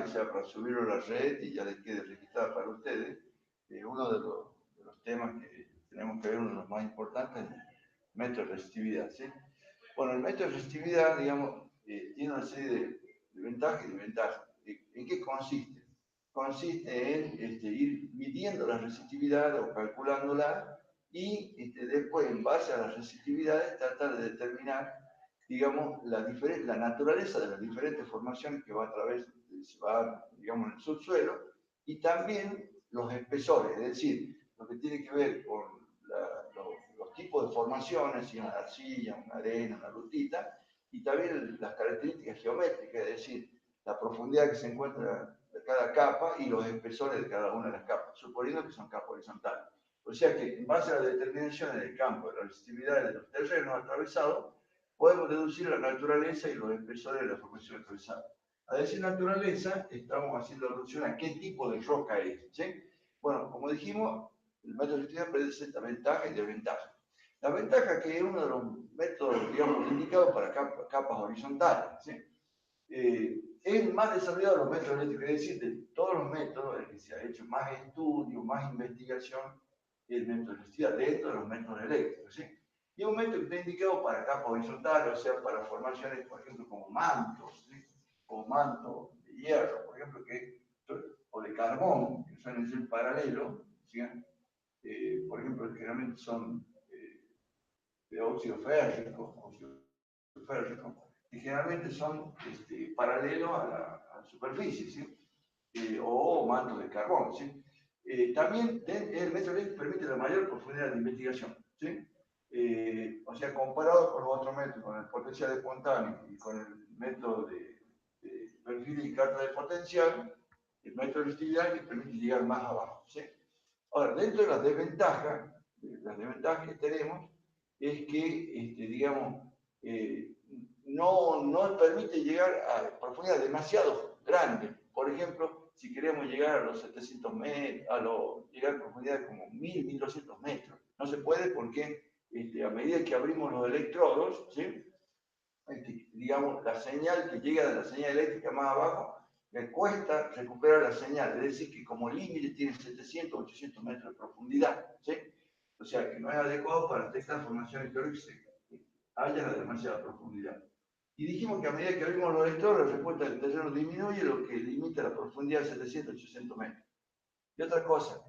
sea para subirlo a la red y ya les quede registrada para ustedes. Uno de los temas que tenemos que ver, uno de los más importantes, es el método de resistividad, ¿sí? Bueno, el método de resistividad, digamos, tiene una serie de ventajas y desventajas. ¿En qué consiste? Consiste en ir midiendo la resistividad o calculándola y después, en base a las resistividades, tratar de determinar, digamos, la naturaleza de las diferentes formaciones que va a través, digamos, en el subsuelo, y también los espesores, es decir, lo que tiene que ver con los tipos de formaciones, si una arcilla, una arena, una rutita, y también las características geométricas, es decir, la profundidad que se encuentra de cada capa y los espesores de cada una de las capas, suponiendo que son capas horizontales. O sea que, en base a las determinaciones del campo, de la resistividad de los terrenos atravesados, podemos deducir la naturaleza y los espesores de la formación atravesada. Al decir naturaleza, estamos haciendo alusión a qué tipo de roca es, ¿sí? Bueno, como dijimos, el método de resistividad presenta ventajas y desventajas. La ventaja es que es uno de los métodos, digamos, indicados para capas horizontales, ¿sí? Es más desarrollado los métodos eléctricos, es decir, de todos los métodos, el que se ha hecho más estudio, más investigación, el método de resistividad dentro de los métodos eléctricos, ¿sí? Y es un método que está indicado para capas horizontales, o sea, para formaciones, por ejemplo, como mantos, ¿sí? Como mantos de hierro, por ejemplo, o de carbón, que suelen ser paralelos, ¿sí? Por ejemplo, generalmente son de óxido férrico, que generalmente son paralelos a la superficie, ¿sí? O mantos de carbón, ¿sí? También el método eléctrico permite la mayor profundidad de investigación, ¿sí? O sea, comparado con los otros métodos, con el potencial espontáneo y con el método de perfil y carta de potencial, el método de resistividad que permite llegar más abajo, ¿sí? Ahora, dentro de las desventajas que tenemos es que, digamos, no permite llegar a profundidades demasiado grandes. Por ejemplo, si queremos llegar a los 700 metros, llegar a profundidades como 1000, 1200 metros, no se puede porque a medida que abrimos los electrodos, ¿sí? Digamos, la señal que llega de la señal eléctrica más abajo, le cuesta recuperar la señal, es decir, que como límite tiene 700, 800 metros de profundidad, ¿sí? O sea, que no es adecuado para detectar formaciones teóricas que hayan a demasiada profundidad. Y dijimos que a medida que abrimos los electrodos, la respuesta del terreno disminuye, lo que limita la profundidad a 700, 800 metros. Y otra cosa,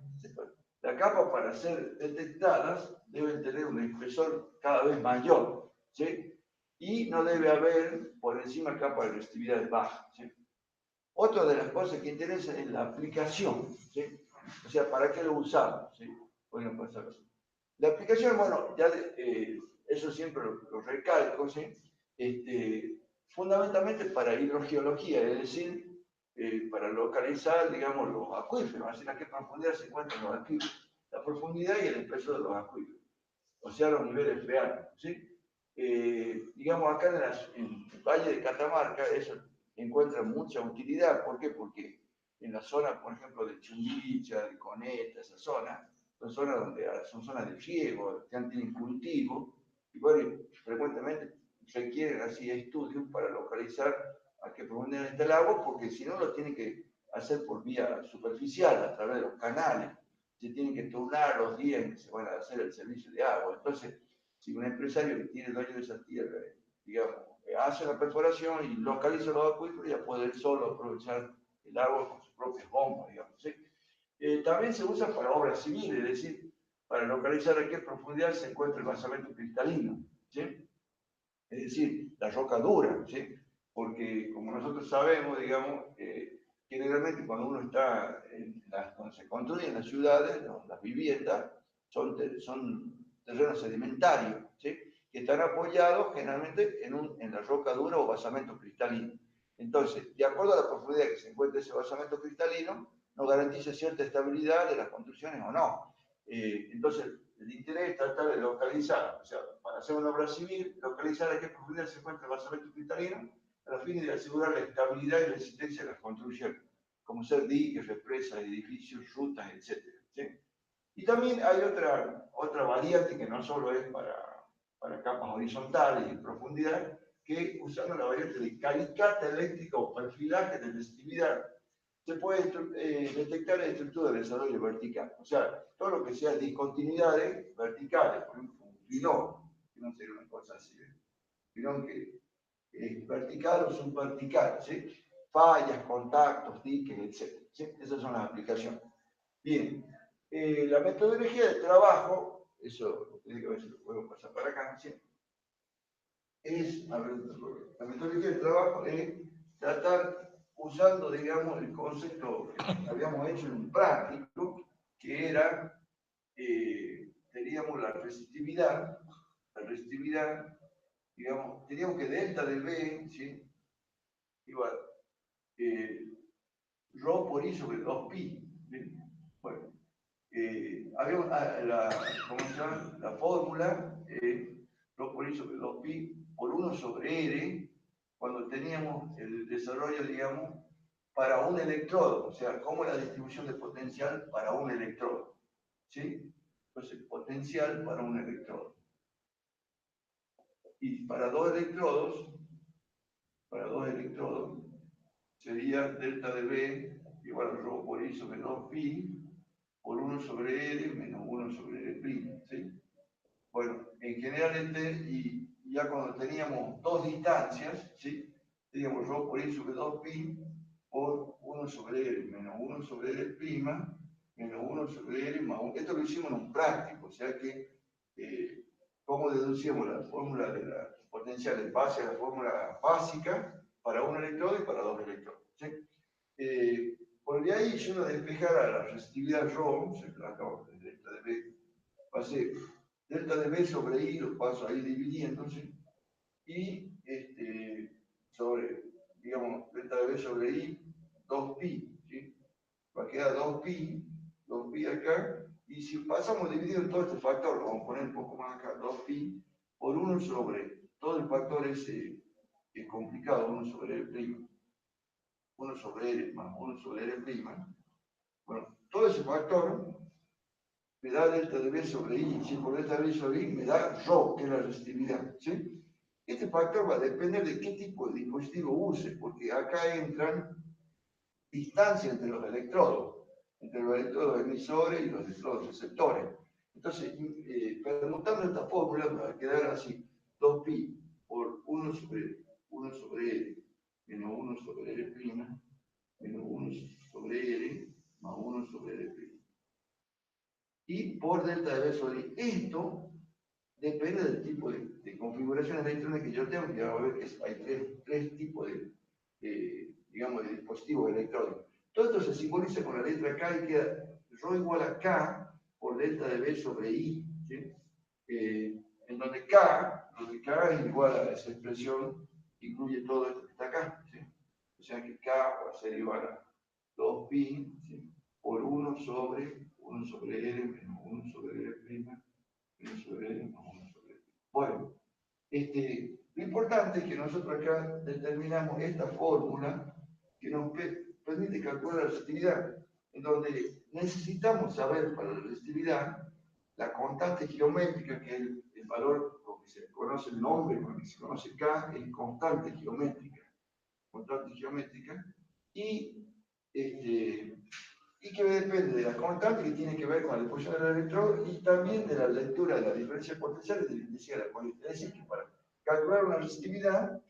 las capas para ser detectadas deben tener un espesor cada vez mayor, ¿sí? Y no debe haber por encima capas de resistividad baja, ¿sí? Otra de las cosas que interesan es la aplicación, ¿sí? O sea, ¿para qué lo usamos? ¿Sí? Bueno, pues la aplicación, bueno, ya eso siempre lo recalco, ¿sí? Fundamentalmente para hidrogeología, es decir, para localizar, digamos, los acuíferos, así a qué profundidad se encuentran los acuíferos, la profundidad y el espesor de los acuíferos, o sea, los niveles freáticos, ¿sí? Digamos, acá en el Valle de Catamarca, eso encuentra mucha utilidad. ¿Por qué? Porque en la zona, por ejemplo, de Chundicha, de Coneta, esa zona, son zonas de riego, que tienen cultivo, y bueno, frecuentemente requieren así estudios para localizar a qué profundidad está el agua, porque si no lo tienen que hacer por vía superficial, a través de los canales. Se tienen que turnar los días en que se van a hacer el servicio de agua. Entonces, si un empresario que tiene dueño de esa tierra, digamos, hace la perforación y localiza los acuíferos, ya puede él solo aprovechar el agua con sus propias bombas, digamos, ¿sí? También se usa para obras civiles, es decir, para localizar a qué profundidad se encuentra el basamento cristalino, ¿sí? Es decir, la roca dura, ¿sí? Porque como nosotros sabemos, digamos, generalmente cuando uno está cuando se construyen las ciudades, las viviendas, son terrenos sedimentarios, ¿sí? Que están apoyados generalmente en la roca dura o basamento cristalino. Entonces, de acuerdo a la profundidad que se encuentre ese basamento cristalino, nos garantiza cierta estabilidad de las construcciones o no. Entonces, el interés es tratar de localizar, o sea, para hacer una obra civil, localizar a qué profundidad se encuentra el basamento cristalino, a la fin de asegurar la estabilidad y resistencia de las construcciones, como ser diques, represas, edificios, rutas, etc. ¿Sí? Y también hay otra variante que no solo es para capas horizontales y profundidad, que usando la variante de calicata eléctrica o perfilaje de resistividad, se puede detectar en estructura de desarrollo vertical. O sea, todo lo que sea discontinuidades verticales, por ejemplo, un pilón sería una cosa así, pilón que es vertical o subvertical, ¿sí? Fallas, contactos, diques, etc. ¿Sí? Esas son las aplicaciones. Bien, la metodología de trabajo, eso tiene que ver si lo puedo pasar para acá, ¿sí? A ver, la metodología de trabajo es tratar usando, digamos, el concepto que habíamos hecho en un práctico, que era, teníamos la resistividad, digamos, teníamos que delta de B, ¿sí? Igual, rho por I sobre 2pi, ¿sí? Bueno, había ¿cómo se llama? La fórmula, rho por I sobre 2pi por 1 sobre R, cuando teníamos el desarrollo, digamos, para un electrodo, o sea, como la distribución de potencial para un electrodo, ¿sí? Entonces, potencial para un electrodo. Y para dos electrodos, sería delta de B igual a rho por I sobre 2pi por 1 sobre R menos 1 sobre R', ¿sí? Bueno, en general y ya cuando teníamos dos distancias, ¿sí? Teníamos rho por I sobre 2pi por 1 sobre R menos 1 sobre R', menos 1 sobre R más 1. Esto lo hicimos en un práctico, o sea que, ¿cómo deducíamos la fórmula de la potencial en base a la fórmula básica para un electrodo y para dos electrodos? ¿Sí? Por de ahí, si uno despejara la resistividad ρ, se la acabo de delta de B, pasé delta de B sobre I, lo paso ahí dividiéndose, y sobre, digamos, delta de B sobre I, 2pi, ¿sí? Va a quedar 2pi acá, y si pasamos dividiendo todo este factor, lo vamos a poner un poco más acá, 2pi, por 1 sobre, todo el factor ese es complicado, 1 sobre R', 1 sobre R más 1 sobre R', bueno, todo ese factor me da delta de B sobre I, si por delta de B sobre I me da ρ, que es la resistividad, ¿sí? Este factor va a depender de qué tipo de dispositivo use, porque acá entran distancias entre los electrodos emisores y los electrodos receptores. Entonces, permutando esta fórmula me va a quedar así, 2pi por 1 sobre R, menos 1 sobre R', menos 1 sobre R, más 1 sobre R'. Y por delta de B sobre I. Esto depende del tipo de configuración electrónica que yo tengo, que vamos a ver que hay tres tipos digamos, de dispositivos electrónicos. Todo esto se simboliza con la letra K y queda ρ igual a K por delta de B sobre I, ¿sí? En donde K es igual a esa expresión, incluye todo esto que está acá, ¿sí? O sea que K va a ser igual a 2pi, ¿sí? Por 1 sobre R menos 1 sobre R', 1 sobre R más 1 sobre R. Bueno, lo importante es que nosotros acá determinamos esta fórmula que nos permite calcular la resistividad, en donde necesitamos saber para la resistividad la constante geométrica, que es el valor, lo que se conoce el nombre, con el que se conoce K, es constante geométrica, y, y que depende de la constante que tiene que ver con la disposición del electrodo y también de la lectura de la diferencia potencial de la intensidad de la corriente. Es decir, que para calcular una resistividad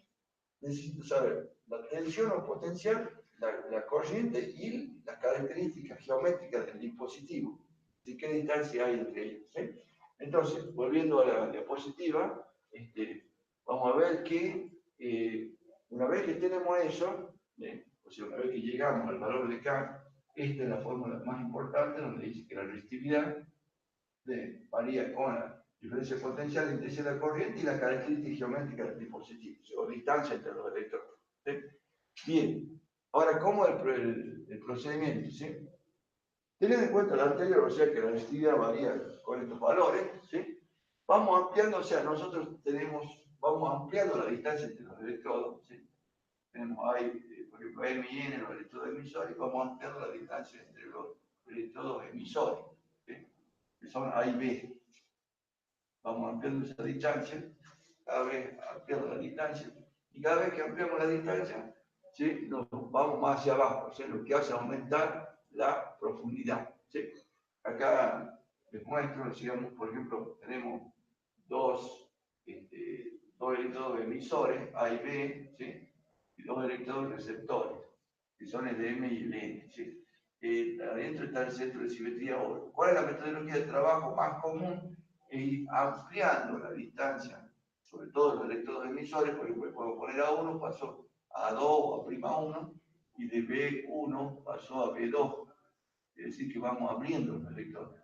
necesito saber la tensión o potencial, la corriente y las características geométricas del dispositivo, de qué distancia hay entre ellos, ¿sí? Entonces, volviendo a la diapositiva, vamos a ver que una vez que tenemos eso, o sea, una vez que llegamos al valor de K, esta es la fórmula más importante donde dice que la resistividad varía con la diferencia potencial, la intensidad de la corriente y la característica geométrica del dispositivo, o distancia entre los electrodos. ¿Sí? Bien, ahora, ¿cómo el procedimiento? ¿Sí? Teniendo en cuenta lo anterior, o sea que la resistividad varía con estos valores, ¿sí? Vamos ampliando, o sea, nosotros vamos ampliando la distancia entre los electrodos, ¿sí? Tenemos ahí, por ejemplo, M y N, los electrodos emisores, y vamos ampliando la distancia entre los electrodos emisores, ¿sí? Que son A y B. Vamos ampliando esa distancia, cada vez ampliando la distancia, y cada vez que ampliamos la distancia, ¿sí? Nos vamos más hacia abajo, ¿sí? Lo que hace aumentar la profundidad, ¿sí? Acá les muestro, digamos, por ejemplo, tenemos dos, dos electrodos emisores, A y B, ¿sí? Y dos electrodos receptores, que son el M y el N, ¿sí? Adentro está el centro de simetría oro. ¿Cuál es la metodología de trabajo más común? Es ir ampliando la distancia, sobre todo los electrodos emisores, por ejemplo, puedo poner A1, pasó a 2 o a prima 1, y de B1 pasó a B2. Es decir, que vamos abriendo los electrodos.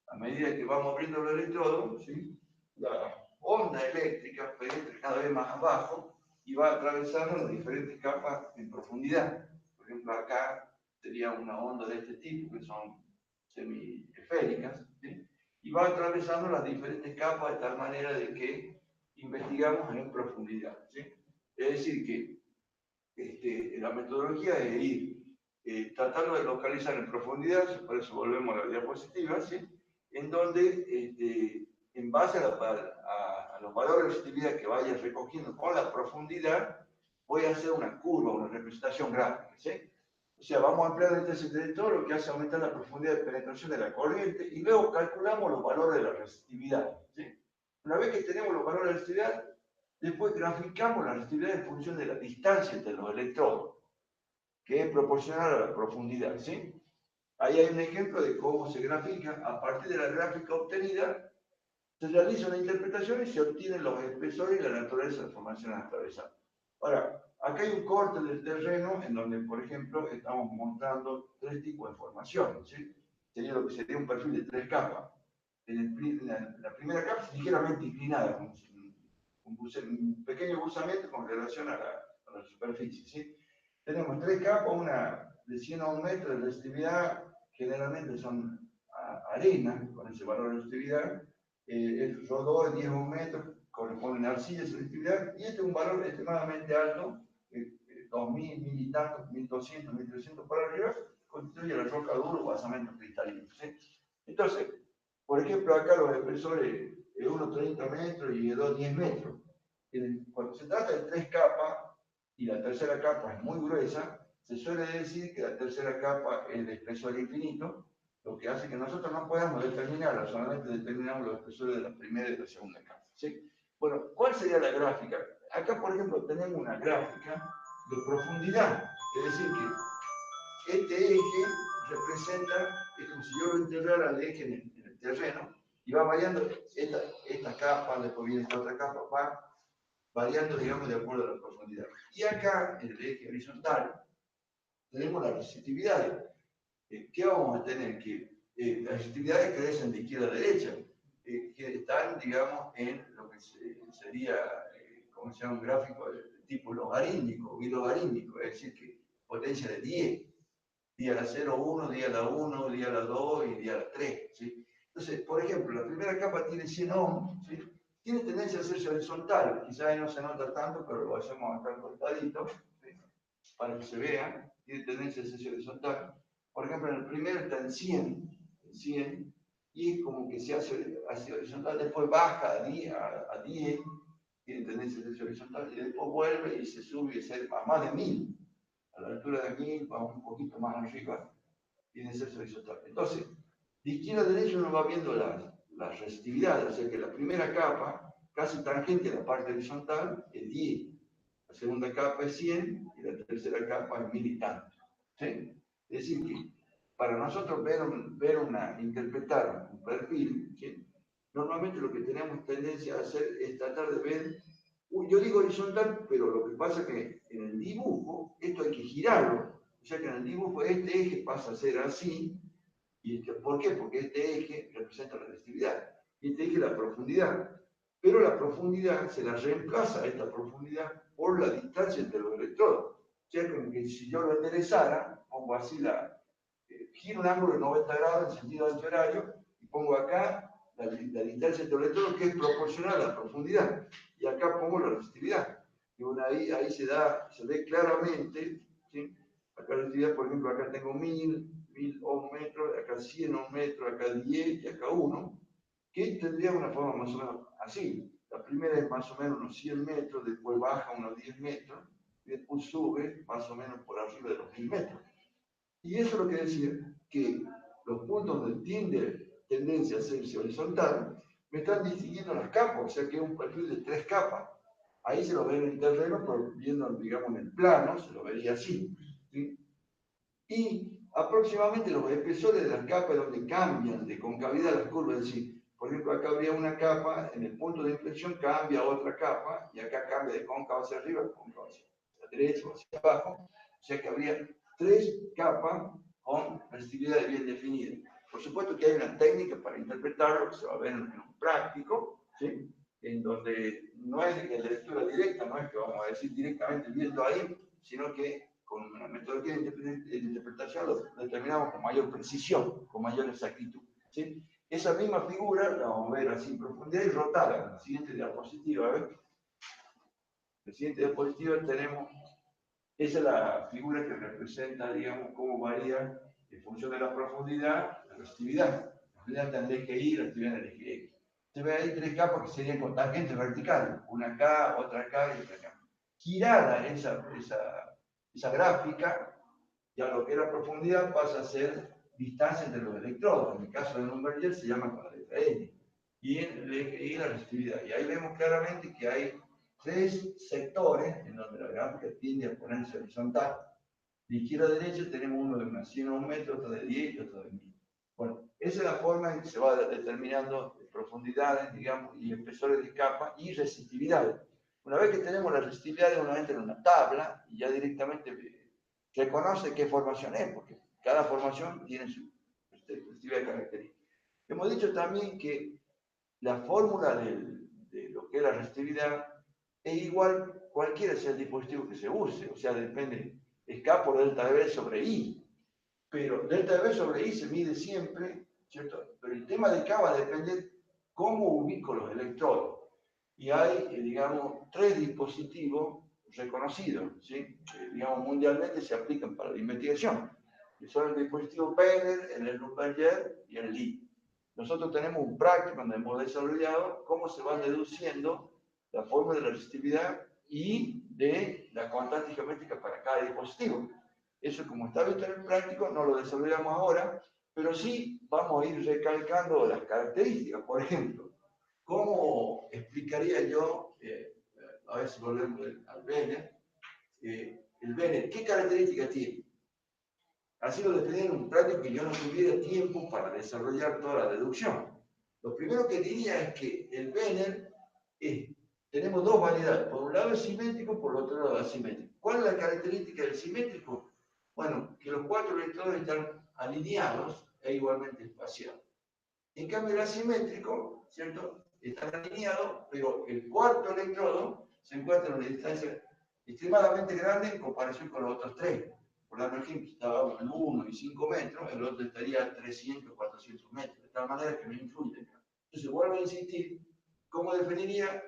A medida que vamos abriendo los electrodos, ¿sí? La onda eléctrica penetra cada vez más abajo y va atravesando las diferentes capas en profundidad. Por ejemplo, acá sería una onda de este tipo, que son semiesféricas, ¿sí? Y va atravesando las diferentes capas de tal manera de que investigamos en profundidad, ¿sí? Es decir, que la metodología es ir tratando de localizar en profundidad, por eso volvemos a la diapositiva, ¿sí? En donde, en base a los valores de resistividad que vaya recogiendo con la profundidad, voy a hacer una curva, una representación gráfica, ¿sí? O sea, vamos a ampliar el todo lo que hace aumentar la profundidad de penetración de la corriente y luego calculamos los valores de la resistividad, ¿sí? Una vez que tenemos los valores de resistividad, después graficamos la resistividad en función de la distancia entre los electrodos, que es proporcional a la profundidad, ¿sí? Ahí hay un ejemplo de cómo se grafica. A partir de la gráfica obtenida, se realiza una interpretación y se obtienen los espesores y la naturaleza de formaciones atravesadas. Ahora, acá hay un corte del terreno en donde, por ejemplo, estamos mostrando tres tipos de formaciones, ¿sí? Sería lo que sería un perfil de tres capas. La primera capa es ligeramente inclinada, un pequeño buzamiento con relación a la superficie, ¿sí? Tenemos tres capas, una de 100 a 1 metro de resistividad, generalmente son arena, con ese valor de resistividad, el rodó de 10 a 1 metro, corresponde a arcilla de resistividad, y este es un valor extremadamente alto, 2000, 1000 y tantos, 1200, 1300 para arriba, constituye la roca dura o basamento cristalino, ¿sí? Entonces, por ejemplo, acá los espesores, uno 30 metros y el 2 10 metros. Cuando se trata de tres capas, y la tercera capa es muy gruesa, se suele decir que la tercera capa es de espesor infinito, lo que hace que nosotros no podamos determinarla, solamente determinamos los espesores de la primera y de la segunda capa, ¿sí? Bueno, ¿cuál sería la gráfica? Acá, por ejemplo, tenemos una gráfica de profundidad, es decir, que este eje representa, es como si yo lo integrara al eje en el terreno, y va variando esta capa, después viene esta otra capa, va variando, digamos, de acuerdo a la profundidad. Y acá, en el eje horizontal, tenemos la resistividad. ¿Qué vamos a tener? Que las resistividades crecen de izquierda a derecha, que están, digamos, en lo que sería, ¿cómo se llama? Un gráfico de tipo logarítmico, bilogarítmico, es decir, que potencia de 10, día a la 0,1, día a la 1, día a la 2 y día a la 3, ¿sí? Entonces, por ejemplo, la primera capa tiene 100 ohms, ¿sí? Tiene tendencia a hacerse horizontal, quizás ahí no se nota tanto, pero lo hacemos acá cortadito, ¿sí? Para que se vea, tiene tendencia a hacerse horizontal. Por ejemplo, en el primero está en 100, y es como que se hace horizontal, después baja a 10, tiene tendencia a hacerse horizontal, y después vuelve y se sube a más de 1000. A la altura de 1000, vamos un poquito más arriba, tiene que ser horizontal. Entonces, de izquierda a derecha uno va viendo las resistividades, o sea que la primera capa, casi tangente a la parte horizontal, es 10, la segunda capa es 100 y la tercera capa es 1000 y tanto, ¿sí? Es decir, que para nosotros interpretar un perfil, ¿sí? Normalmente lo que tenemos tendencia a hacer es tratar de ver, yo digo horizontal, pero lo que pasa es que en el dibujo esto hay que girarlo, o sea que en el dibujo este eje pasa a ser así. ¿Por qué? Porque este eje representa la resistividad y este eje la profundidad. Pero la profundidad se la reemplaza a esta profundidad por la distancia entre los electrodos. O sea, como que si yo lo enderezara, pongo así giro un ángulo de 90 grados en sentido antihorario y pongo acá la distancia entre los electrodos, que es proporcional a la profundidad. Y acá pongo la resistividad. Y bueno, ahí se ve claramente, ¿sí? Acá la resistividad, por ejemplo, acá tengo 1000 ohm metros, acá 100 ohm metros, acá 10 y acá 1, que tendría una forma más o menos así. La primera es más o menos unos 100 metros, después baja unos 10 metros, y después sube más o menos por arriba de los 1000 metros. Y eso es lo que decía, que los puntos donde tiende tendencia a hacerse horizontal, me están distinguiendo las capas, o sea que es un perfil de 3 capas. Ahí se lo ve en el terreno, pero viendo, digamos, en el plano, se lo vería así. ¿Sí? Y aproximadamente los espesores de las capas donde cambian de concavidad las curvas, es decir, por ejemplo, acá habría una capa, en el punto de inflexión cambia a otra capa, y acá cambia de cóncavo hacia arriba, cóncavo hacia la derecha o hacia abajo, o sea que habría 3 capas con resistividad bien definida. Por supuesto que hay una técnica para interpretarlo, que se va a ver en un práctico, ¿sí? En donde no es de lectura directa, no es que vamos a decir directamente viendo ahí, sino que con una metodología de interpretación lo determinamos con mayor precisión, con mayor exactitud. ¿Sí? Esa misma figura la vamos a ver así en profundidad y rotada en la siguiente diapositiva. ¿Ves? En la siguiente diapositiva tenemos, esa es la figura que representa, digamos, cómo varía en función de la profundidad, la resistividad. La profundidad está en el eje Y, la resistividad en el eje X. Se ve ahí 3 capas que serían con tangentes verticales, una acá, otra acá y otra acá. Girada esa gráfica, ya lo que era profundidad pasa a ser distancia entre los electrodos. En el caso de Lumberger se llama con la letra N. Y en el eje Y la resistividad. Y ahí vemos claramente que hay 3 sectores en donde la gráfica tiende a ponerse horizontal. De izquierda a derecha tenemos uno de unos 100 metros, otro de 10 y otro de 1000. Bueno, esa es la forma en que se va determinando profundidades, digamos, y espesores de capa y resistividades. Una vez que tenemos la resistividad, uno entra en una tabla y ya directamente reconoce qué formación es, porque cada formación tiene su resistividad característica. Hemos dicho también que la fórmula de lo que es la resistividad es igual cualquiera sea el dispositivo que se use, o sea, depende, es K por delta de B sobre I, pero delta de B sobre I se mide siempre, ¿cierto? Pero el tema de K va a depender cómo ubico los electrodos. Y hay, digamos, 3 dispositivos reconocidos, ¿sí? Que, digamos, mundialmente se aplican para la investigación, que son el dispositivo Penner, el Lumberger y el Lee. Nosotros tenemos un práctico donde hemos desarrollado cómo se va deduciendo la forma de la resistividad y de la constante geométrica para cada dispositivo. Eso, como está visto en el práctico, no lo desarrollamos ahora, pero sí vamos a ir recalcando las características. Por ejemplo, ¿cómo explicaría yo, a ver si volvemos al Benner, el Benner, qué características tiene? Así lo definí en un práctico que yo no tuviera tiempo para desarrollar toda la deducción. Lo primero que diría es que el Benner tenemos 2 variedades, por un lado es simétrico, por el otro lado es asimétrico. ¿Cuál es la característica del simétrico? Bueno, que los 4 electrodos están alineados e igualmente espaciados. En cambio el asimétrico, ¿cierto? Están alineados, pero el cuarto electrodo se encuentra en una distancia extremadamente grande en comparación con los otros 3. Por ejemplo, estaba en 1 y 5 metros, el otro estaría a 300, 400 metros, de tal manera que no influye. Entonces, vuelvo a insistir, ¿cómo definiría?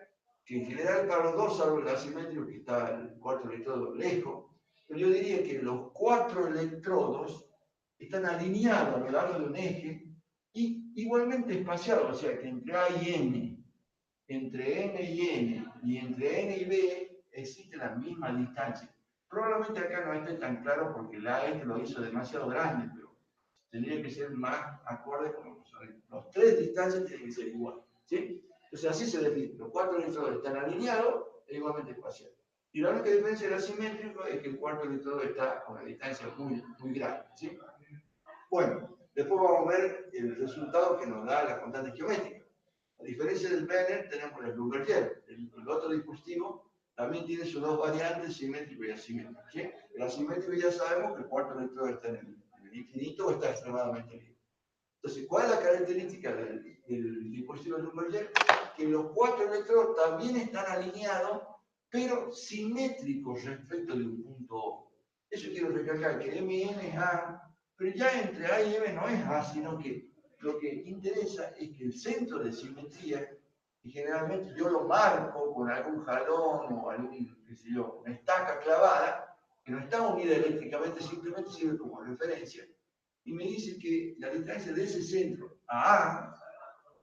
Que en general para los dos, salvo el asimétrico, que está el cuarto electrodo lejos, pero yo diría que los 4 electrodos están alineados a lo largo de un eje y igualmente espaciados, o sea que entre A y N, entre N y N y entre N y B existe la misma distancia. Probablemente acá no esté tan claro porque la A lo hizo demasiado grande, pero tendría que ser más acorde con lo que son. Los 3 distancias tienen que ser iguales, ¿sí? Entonces así se define. Los 4 electrodos están alineados e igualmente espaciados. Y la única diferencia del asimétrico es que el cuarto electrodo está a una distancia muy, muy grande, ¿sí? Bueno, después vamos a ver el resultado que nos da la constante geométrica. A diferencia del Benner, tenemos el Lumberger. El otro dispositivo también tiene sus 2 variantes, simétrico y asimétrico. ¿Sí? El asimétrico ya sabemos que el cuarto electrodo está en el infinito o está extremadamente libre. Entonces, ¿cuál es la característica del dispositivo de Lumberger? Que los 4 electrodos también están alineados, pero simétricos respecto de un punto O. Eso quiero recalcar, que MN es A, pero ya entre A y M no es A, sino que lo que interesa es que el centro de simetría, y generalmente yo lo marco con algún jalón o algún, qué sé yo, una estaca clavada, que no está unida eléctricamente, simplemente sirve como referencia, y me dice que la distancia de ese centro a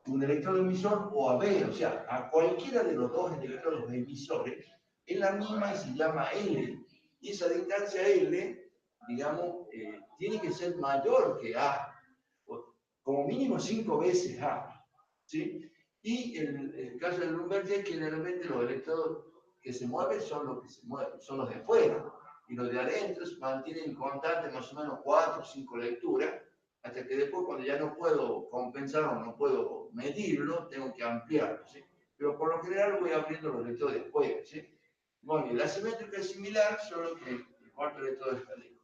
un electrodo emisor, o a B, o sea, a cualquiera de los 2 electrodos emisores, es la misma y se llama L. Y esa distancia L, digamos, tiene que ser mayor que A, como mínimo 5 veces A, ¿sí? Y el caso del Lumberger, generalmente los electrodos que se mueven son los que se mueven, son los de afuera, y los de adentro se mantienen constantes más o menos 4 o 5 lecturas, hasta que después cuando ya no puedo compensar o no puedo medirlo, tengo que ampliarlo, ¿sí? Pero por lo general voy abriendo los electrodos de afuera, ¿sí? Bueno, y la simétrica es similar, solo que el cuarto electrodo está lejos.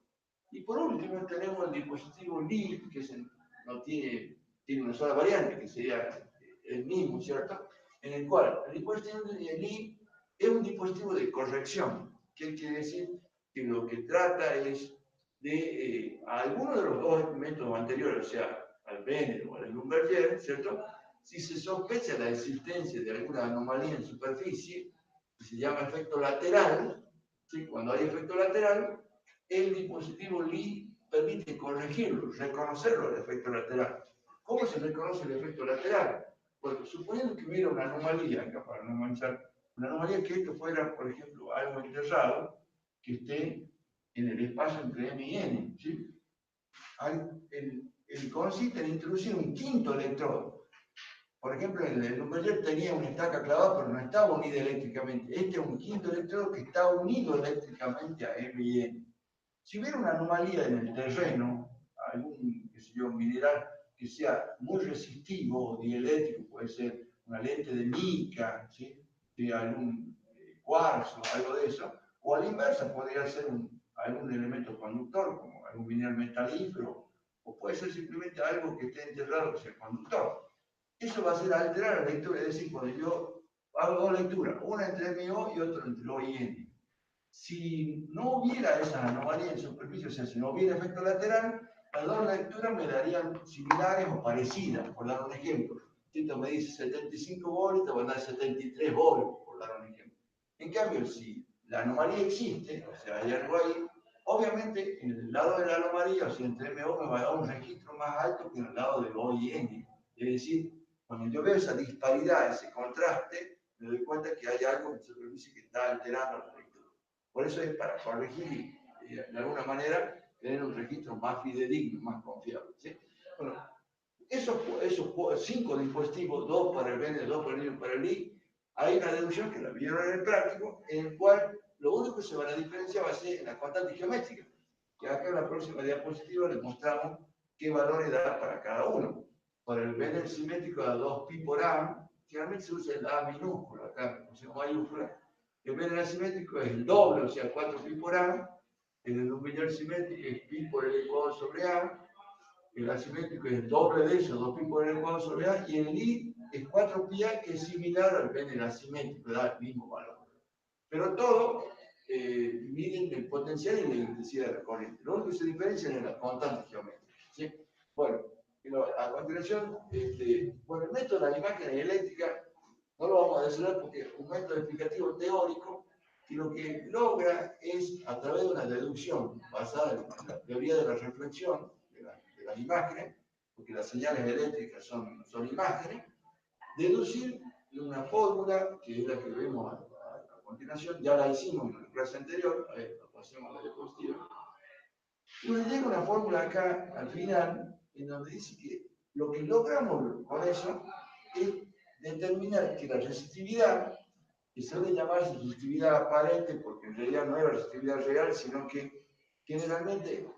Y por último tenemos el dispositivo Lie, que no tiene una sola variante, que sería el mismo, ¿cierto? En el cual el dispositivo Lie es un dispositivo de corrección, que quiere decir que lo que trata es de alguno de los dos métodos anteriores, o sea, al Benner o al Lumberger, ¿cierto? Si se sospecha la existencia de alguna anomalía en superficie, que se llama efecto lateral, ¿sí? Cuando hay efecto lateral, el dispositivo Lie permite corregirlo, reconocerlo el efecto lateral. ¿Cómo se reconoce el efecto lateral? Porque suponiendo que hubiera una anomalía, acá para no manchar, una anomalía que esto fuera, por ejemplo, algo enterrado, que esté en el espacio entre M y N, ¿sí? Consiste en introducir un quinto electrodo. Por ejemplo, el Lumberger tenía una estaca clavada, pero no estaba unida eléctricamente. Este es un quinto electrodo que está unido eléctricamente a M y N. Si hubiera una anomalía en el terreno, algún, qué sé yo, mineral que sea muy resistivo o dieléctrico, puede ser una lente de mica, ¿sí? De algún cuarzo, algo de eso, o a la inversa podría ser algún elemento conductor, como algún mineral metalífero, o puede ser simplemente algo que esté enterrado que sea conductor. Eso va a hacer alterar la lectura, es decir, cuando yo hago dos lecturas, una entre MO y otra entre O y N. Si no hubiera esa anomalía en superficie, o sea, si no hubiera efecto lateral, las dos lecturas me darían similares o parecidas, por dar un ejemplo. Esto me dice 75 volts, te van a dar 73 volts, por dar un ejemplo. En cambio, si la anomalía existe, o sea, hay algo ahí, obviamente en el lado de la anomalía, o sea, entre MO me va a dar un registro más alto que en el lado de O y N. Es decir, cuando yo veo esa disparidad, ese contraste, me doy cuenta que hay algo en superficie que está alterando la lectura. Por eso es para corregir y de alguna manera tener un registro más fidedigno, más confiable, ¿sí? Bueno, esos 5 dispositivos, 2 para el BN, 2 para el NIO y para el I, hay una deducción que la vieron en el práctico, en el cual lo único que se van a diferenciar va a ser en la constante geométrica, que acá en la próxima diapositiva les mostramos qué valores da para cada uno. Para el BN simétrico da 2pi por A, generalmente se usa el A minúscula, acá puse mayúscula. El BN asimétrico es el doble, o sea, 4pi por A. El Lumberger simétrico es pi por el cuadrado sobre A. El asimétrico es el doble de eso, 2pi por el cuadrado sobre A. Y el I es 4pi A, que es similar al BN asimétrico, da el mismo valor. Pero todo miden el potencial y la intensidad de la corriente. Lo único que se diferencia es la constante geométrica, ¿sí? Bueno, a continuación, bueno, el método de las imágenes eléctricas no lo vamos a desarrollar porque es un método explicativo teórico que lo que logra es, a través de una deducción basada en la teoría de la reflexión de las imágenes, porque las señales eléctricas son imágenes, deducir una fórmula, que es la que vemos a continuación, ya la hicimos en la clase anterior, a ver, pasemos a la diapositiva. Y nos llega una fórmula acá al final, en donde dice que lo que logramos con eso es determinar que la resistividad, que se debe llamar resistividad aparente, porque en realidad no es resistividad real, sino que generalmente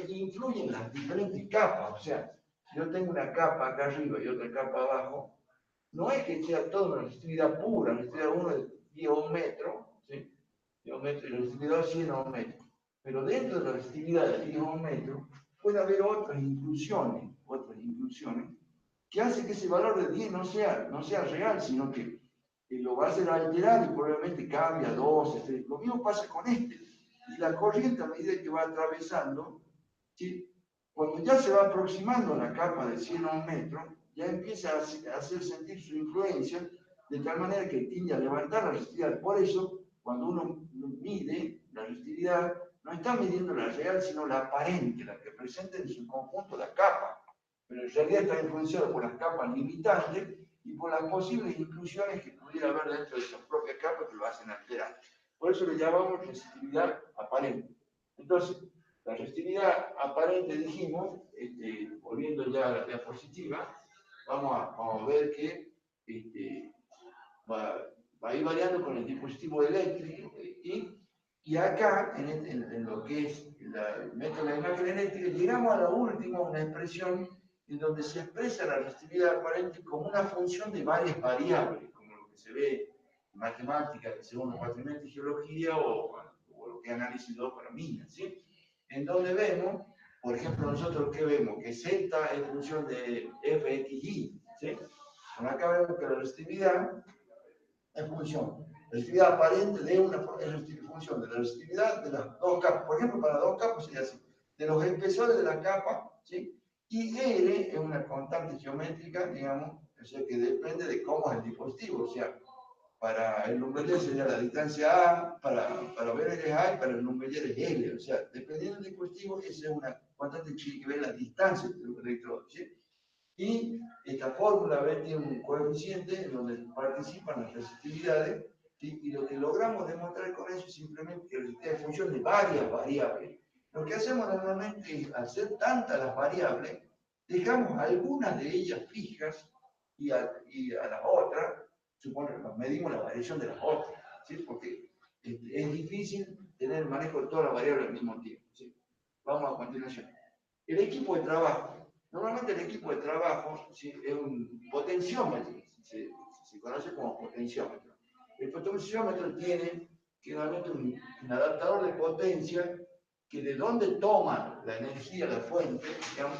influye en las diferentes capas. O sea, si yo tengo una capa acá arriba y otra capa abajo, no es que sea toda una resistividad pura, la resistividad 1 es 10 a 1 metro, ¿sí? 10 a 1 metro, y la resistividad 2 es 100 a 1 metro. Pero dentro de la resistividad de 10 a 1 metro, puede haber otras inclusiones, que hacen que ese valor de 10 no sea real, sino que lo va a hacer alterar y probablemente cambie a 12. Lo mismo pasa con este. Y la corriente, a medida que va atravesando, ¿sí? Cuando ya se va aproximando a la capa de 100 a 1 metro, ya empieza a hacer sentir su influencia, de tal manera que tiende a levantar la resistividad. Por eso, cuando uno mide la resistividad, no está midiendo la real, sino la aparente, la que presenta en su conjunto la capa. Pero en realidad está influenciado por las capas limitantes y por las posibles inclusiones que pudiera haber dentro de esa propia capa que lo hacen alterar. Por eso le llamamos resistividad aparente. Entonces, la resistividad aparente, dijimos, volviendo ya a la diapositiva, vamos a ver que va a ir variando con el dispositivo eléctrico. Y acá, en lo que es el método de la imagen eléctrica, llegamos a la última, una expresión en donde se expresa la resistividad aparente como una función de varias variables, como lo que se ve en matemáticas, segundo cuatrimestre de geología o lo que es análisis 2 para minas, ¿sí? En donde vemos, por ejemplo, nosotros que vemos que Z es función de fxy, ¿sí? Bueno, acá vemos que la resistividad es función. La resistividad aparente de una función de la resistividad de las dos capas. Por ejemplo, para dos capas sería así. De los espesores de la capa, ¿sí? Y R es una constante geométrica, digamos, o sea, que depende de cómo es el dispositivo. O sea, para el Lumbeller sería la distancia A, para ver es A y para el Lumbeller es L. O sea, dependiendo del dispositivo, esa es una constante que tiene que ver la distancia entre los electrodos, ¿sí? Y esta fórmula B tiene un coeficiente en donde participan las resistividades, ¿sí? Y lo que logramos demostrar con eso es simplemente que la resistividad es función de varias variables. Lo que hacemos normalmente es, al ser tantas las variables, dejamos algunas de ellas fijas y a las otras, suponemos, medimos la variación de las otras, ¿sí? Porque es difícil tener el manejo de todas las variables al mismo tiempo, ¿sí? Vamos a continuación. El equipo de trabajo. Normalmente el equipo de trabajo, ¿sí? Es un potenciómetro, se conoce como potenciómetro. El potenciómetro tiene generalmente un adaptador de potencia que de dónde toma la energía, la fuente, digamos,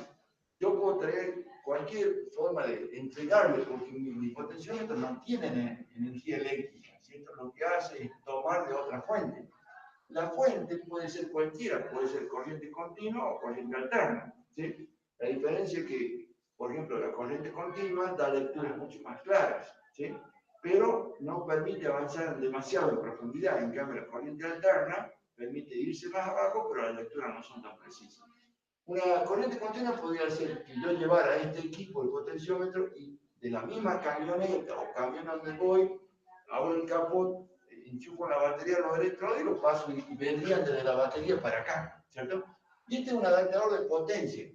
yo puedo traer cualquier forma de entregarle, porque mi potenciómetro no tiene energía eléctrica, ¿cierto? Lo que hace es tomar de otra fuente. La fuente puede ser cualquiera, puede ser corriente continua o corriente alterna, ¿sí? La diferencia es que, por ejemplo, la corriente continua da lecturas mucho más claras, ¿sí? Pero no permite avanzar demasiado en profundidad. En cambio, la corriente alterna permite irse más abajo, pero las lecturas no son tan precisas. Una corriente continua podría ser que yo llevara este equipo de potenciómetro y de la misma camioneta o camión donde voy, abro el capot, enchufo la batería, los electrodos y los paso y vendrían desde la batería para acá, ¿cierto? Y este es un adaptador de potencia,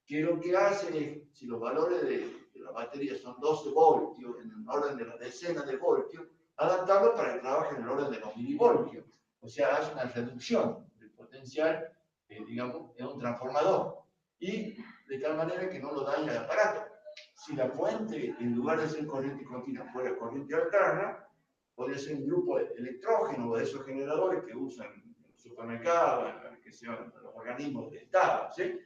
que lo que hace es, si los valores de la batería son 12 voltios, en el orden de la decena de voltios, adaptarlo para que trabaje en el orden de los milivoltios. O sea, hace una reducción del potencial, digamos, en un transformador. Y de tal manera que no lo daña el aparato. Si la fuente, en lugar de ser corriente continua, fuera corriente alterna, podría ser un grupo electrógeno de esos generadores que usan en los supermercados, que sean los organismos de Estado, ¿sí?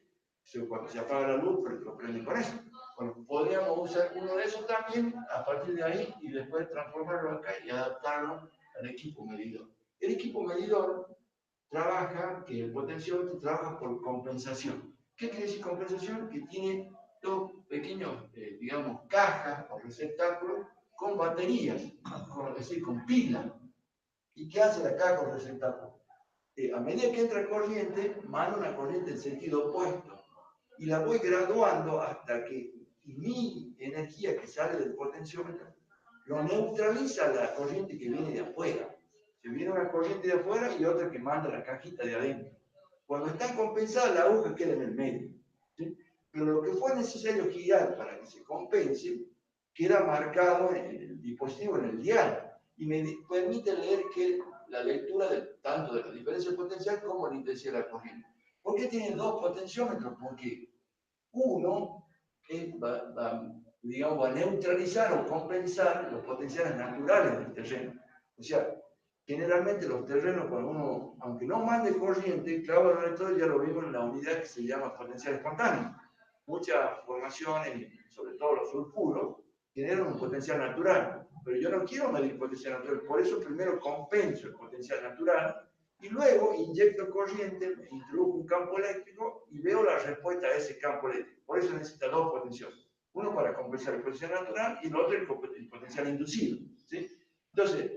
Cuando se apaga la luz, pero lo prenden con eso. Bueno, podríamos usar uno de esos también a partir de ahí y después transformarlo acá y adaptarlo al equipo medidor. El equipo medidor trabaja, que el potenciómetro trabaja por compensación. ¿Qué quiere decir compensación? Que tiene dos pequeños, digamos, cajas o receptáculos con baterías, es decir, con pilas. ¿Y qué hace la caja o receptáculo? A medida que entra corriente, manda una corriente en sentido opuesto. Y la voy graduando hasta que mi energía que sale del potenciómetro lo neutraliza la corriente que viene de afuera. Se viene una corriente de afuera y otra que manda la cajita de adentro. Cuando están compensadas, la aguja queda en el medio, ¿sí? Pero lo que fue necesario girar para que se compense queda marcado en el dispositivo, en el dial, y me permite leer que la lectura tanto de la diferencia potencial como la intensidad de la corriente. ¿Por qué tiene dos potenciómetros? Porque uno digamos, va a neutralizar o compensar los potenciales naturales del terreno. O sea, generalmente los terrenos, cuando uno, aunque no mande corriente, clava el electrodo, ya lo vimos en la unidad que se llama potencial espontáneo. Muchas formaciones, sobre todo los sulfuros, generan un potencial natural, pero yo no quiero medir potencial natural, por eso primero compenso el potencial natural y luego inyecto corriente, introduzco un campo eléctrico y veo la respuesta a ese campo eléctrico. Por eso necesita dos potenciales. Uno para compensar el potencial natural y el otro el potencial inducido, ¿sí? Entonces,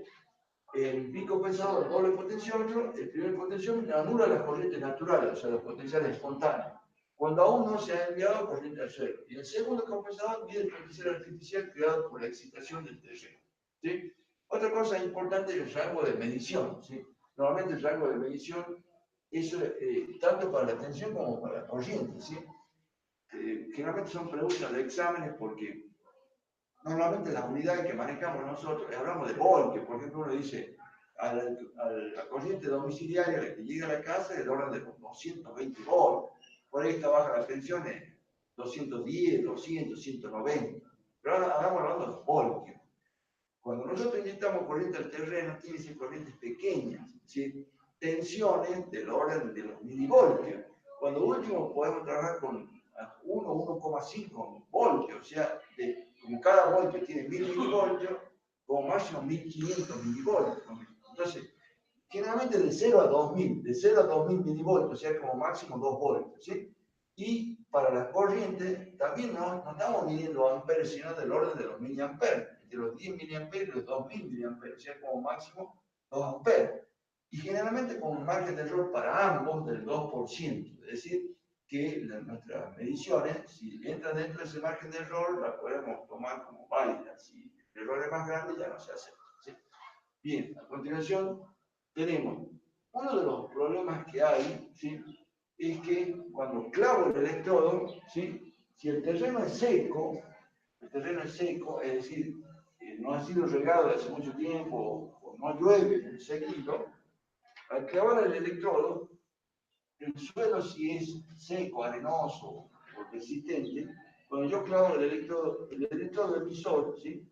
el bicompensador doble potenciómetro, el primer potenciómetro anula las corrientes naturales, o sea, los potenciales espontáneos, cuando aún no se ha enviado corriente al suelo. Y el segundo compensador mide el potencial artificial creado por la excitación del terreno, ¿sí? Otra cosa importante es el rango de medición, ¿sí? Normalmente el rango de medición es tanto para la tensión como para la corriente, ¿sí? Generalmente son preguntas de exámenes porque normalmente las unidades que manejamos nosotros, hablamos de voltios, por ejemplo, uno dice a la corriente domiciliaria que llega a la casa es del orden de los 220 voltios. Por ahí está baja la tensión en 210, 200, 190. Pero ahora hablando de voltios. Cuando nosotros inyectamos corriente al terreno, tiene que ser corrientes pequeñas, ¿sí? Tensiones del orden de los milivoltios. Cuando último podemos trabajar con 1, 1,5 voltios, o sea, como cada voltio tiene 1000 milivoltios, como máximo 1500 milivoltios. Entonces, generalmente de 0 a 2000, de 0 a 2000 milivoltios, o sea, como máximo 2 voltios, ¿sí? Y para las corrientes, también no estamos midiendo amperes, sino del orden de los miliamperes, de los 10 miliamperes y los 2000 miliamperes, o sea, como máximo 2 amperes. Y generalmente con un margen de error para ambos del 2%, es decir, que nuestras mediciones, si entran dentro de ese margen de error, las podemos tomar como válidas. Si el error es más grande, ya no se hace. ¿Sí? Bien, a continuación tenemos uno de los problemas que hay, ¿sí? Es que cuando clavo el electrodo, ¿sí? Si el terreno es seco, es decir, no ha sido regado desde hace mucho tiempo o no llueve seguido, al clavar el electrodo, el suelo si es seco, arenoso o resistente, cuando yo clavo el electrodo emisor, ¿sí?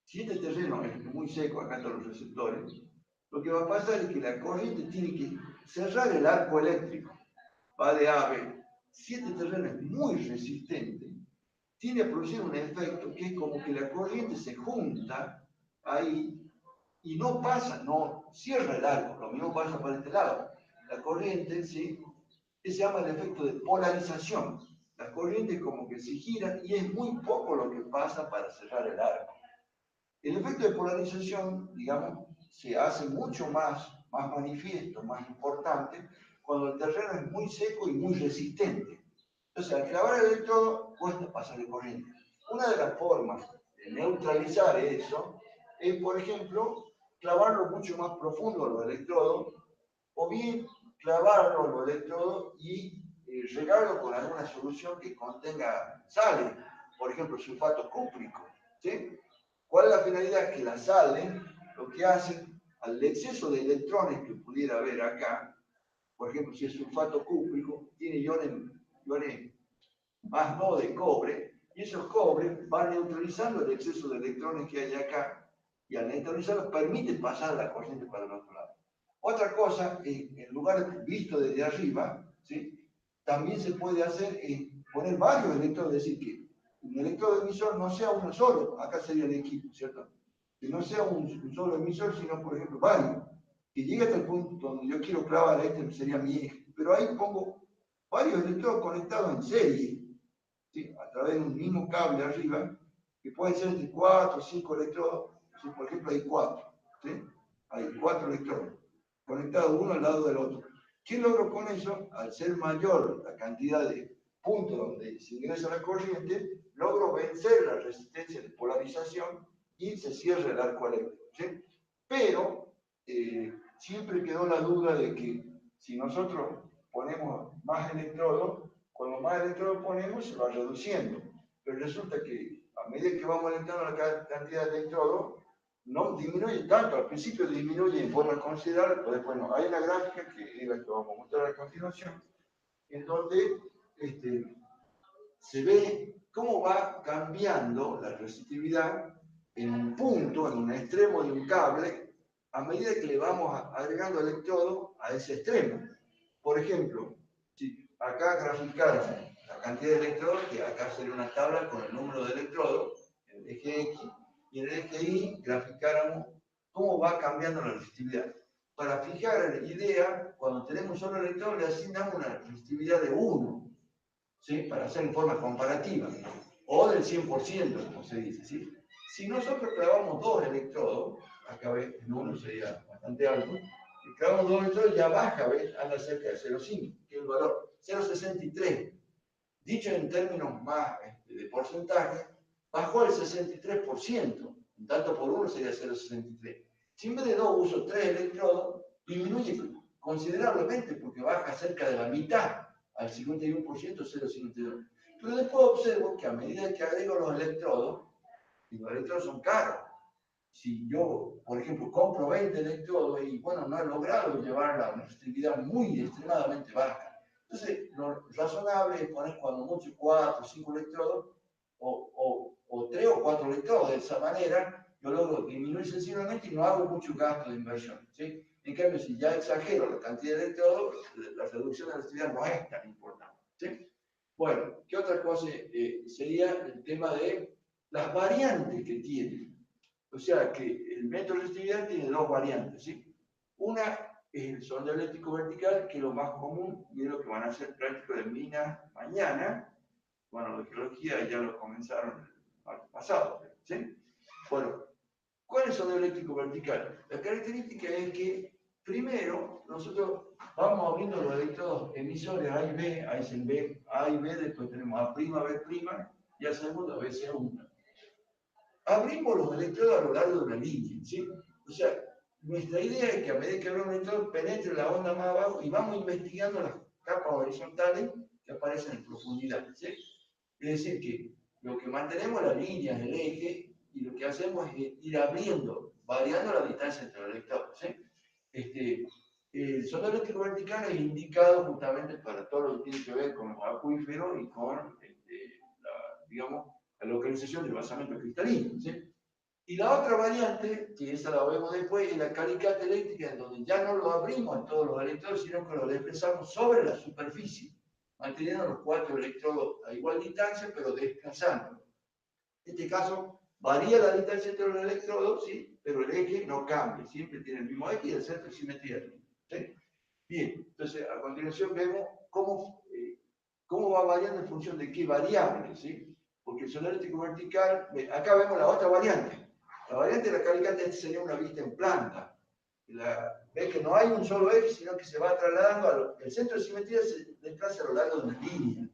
Si este terreno es muy seco, acá están los receptores, lo que va a pasar es que la corriente tiene que cerrar el arco eléctrico, va de A a B. Si este terreno es muy resistente, tiene a producir un efecto que es como que la corriente se junta ahí y no pasa, no cierra el arco, lo mismo pasa para este lado. La corriente, ¿sí? Se llama el efecto de polarización. Las corrientes como que se giran y es muy poco lo que pasa para cerrar el arco. El efecto de polarización, digamos, se hace mucho más manifiesto, más importante, cuando el terreno es muy seco y muy resistente. Entonces, al clavar el electrodo, cuesta pasarle corriente. Una de las formas de neutralizar eso es, por ejemplo, clavarlo mucho más profundo a los electrodos, o bien clavarlo a los electrodos y regarlo con alguna solución que contenga sales, por ejemplo, sulfato cúprico, ¿sí? ¿Cuál es la finalidad? Que las sales lo que hacen al exceso de electrones que pudiera haber acá, por ejemplo, si es sulfato cúprico, tiene iones más no de cobre, y esos cobres van neutralizando el exceso de electrones que hay acá, y al neutralizarlos permite pasar la corriente para el otro lado. Otra cosa, en lugar visto desde arriba, ¿sí? También se puede hacer poner varios electrodos, es decir, que un electrodo emisor no sea uno solo, acá sería el equipo, ¿cierto? Que no sea un solo emisor, sino, por ejemplo, varios, que llegue hasta el punto donde yo quiero clavar, este sería mi eje, pero ahí pongo varios electrodos conectados en serie, ¿sí? A través de un mismo cable arriba, que pueden ser entre 4 o 5 electrodos, ¿sí? Por ejemplo, hay 4, ¿sí? Hay 4 electrodos, conectados uno al lado del otro. ¿Qué logro con eso? Al ser mayor la cantidad de puntos donde se ingresa la corriente, logro vencer la resistencia de polarización y se cierra el arco eléctrico, ¿sí? Pero siempre quedó la duda de que si nosotros ponemos más electrodos, cuando más electrodos ponemos se va reduciendo. Pero resulta que a medida que vamos aumentando la cantidad de electrodos, no disminuye tanto, al principio disminuye en forma considerable, pero después no. Hay una gráfica que es la que vamos a mostrar a continuación, en donde se ve cómo va cambiando la resistividad en un punto, en un extremo de un cable, a medida que le vamos agregando electrodos a ese extremo. Por ejemplo, si acá graficáramos la cantidad de electrodos, que acá sería una tabla con el número de electrodos, en el eje X, y en el eje Y graficáramos cómo va cambiando la resistividad. Para fijar la idea, cuando tenemos solo electrodos, le asignamos una resistividad de 1, ¿sí? Para hacer en forma comparativa, o del 100%, como se dice, ¿sí? Si nosotros clavamos 2 electrodos, acá ves, en uno sería bastante alto, y clavamos 2 electrodos, ya baja, ¿ves? Anda cerca de 0,5, que es el valor 0,63. Dicho en términos más de porcentaje, bajó el 63%. Un tanto por 1 sería 0,63. Si en vez de 2 uso 3 electrodos, disminuye considerablemente porque baja cerca de la mitad, al 51%, 0,52. Pero después observo que a medida que agrego los electrodos, y los electrodos son caros. Si yo, por ejemplo, compro 20 electrodos y, bueno, no he logrado llevar la resistividad muy extremadamente baja. Entonces, lo razonable es poner cuando mucho 4 o 5 electrodos, o 3 o 4 electrodos. De esa manera, yo logro disminuir sensiblemente y no hago mucho gasto de inversión, ¿sí? En cambio, si ya exagero la cantidad de electrodos, la reducción de la resistividad no es tan importante, ¿sí? Bueno, ¿qué otra cosa sería el tema de las variantes que tiene? O sea, que el método de resistividad tiene dos variantes, ¿sí? Una es el sondeo eléctrico vertical, que es lo más común y es lo que van a hacer prácticos de minas mañana. Bueno, de geología ya lo comenzaron el pasado, ¿sí? Bueno, ¿cuál es el sondeo eléctrico vertical? La característica es que, primero, nosotros vamos abriendo los electrodos emisores A y B, ahí es el B, A y B, después tenemos A', B', y al segundo a veces A1. Abrimos los electrodos a lo largo de una línea, ¿sí? O sea, nuestra idea es que a medida que abrimos un electrodo penetre la onda más abajo y vamos investigando las capas horizontales que aparecen en profundidad, ¿sí? Es decir, que lo que mantenemos las líneas, el eje, y lo que hacemos es ir abriendo, variando la distancia entre los electrodos, ¿sí? El sondeo eléctrico vertical es indicado justamente para todo lo que tiene que ver con los acuíferos y con, digamos, la localización del basamento cristalino, ¿sí? Y la otra variante, que esa la vemos después, es la calicata eléctrica, en donde ya no lo abrimos en todos los electrodos, sino que lo desplazamos sobre la superficie, manteniendo los 4 electrodos a igual distancia, pero desplazándolo. En este caso, varía la distancia entre los electrodos, ¿sí? Pero el eje no cambia, siempre tiene el mismo eje y el centro de simetría, ¿sí? Bien, entonces a continuación vemos cómo va variando en función de qué variable, ¿sí? Porque el sondeo eléctrico vertical, acá vemos la otra variante. La variante de la calicata sería una vista en planta. Ve que no hay un solo eje, sino que se va trasladando, el centro de simetría se desplaza a lo largo de una línea.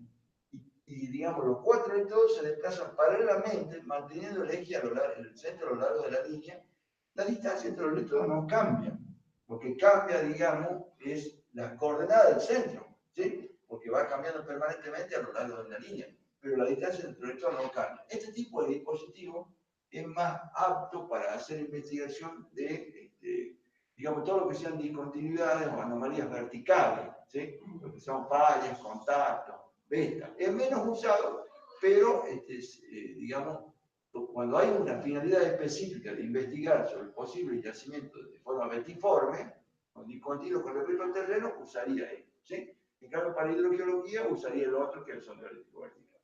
Y digamos, los 4 electrodos se desplazan paralelamente, manteniendo el eje el centro a lo largo de la línea. La distancia entre los electrodos no cambia. Lo que cambia, digamos, es la coordenada del centro, ¿sí? Porque va cambiando permanentemente a lo largo de la línea, pero la distancia entre los electrodos no cambia. Este tipo de dispositivo es más apto para hacer investigación de digamos, todo lo que sean discontinuidades o anomalías verticales, ¿sí? Lo que son fallas, contactos, beta. Es menos usado, pero, digamos, cuando hay una finalidad específica de investigar sobre el posible yacimiento de forma vertiforme, con discontinuo con respecto al terreno, usaría esto, ¿sí? En cambio, para hidrogeología usaría el otro, que es el sondeo eléctrico vertical.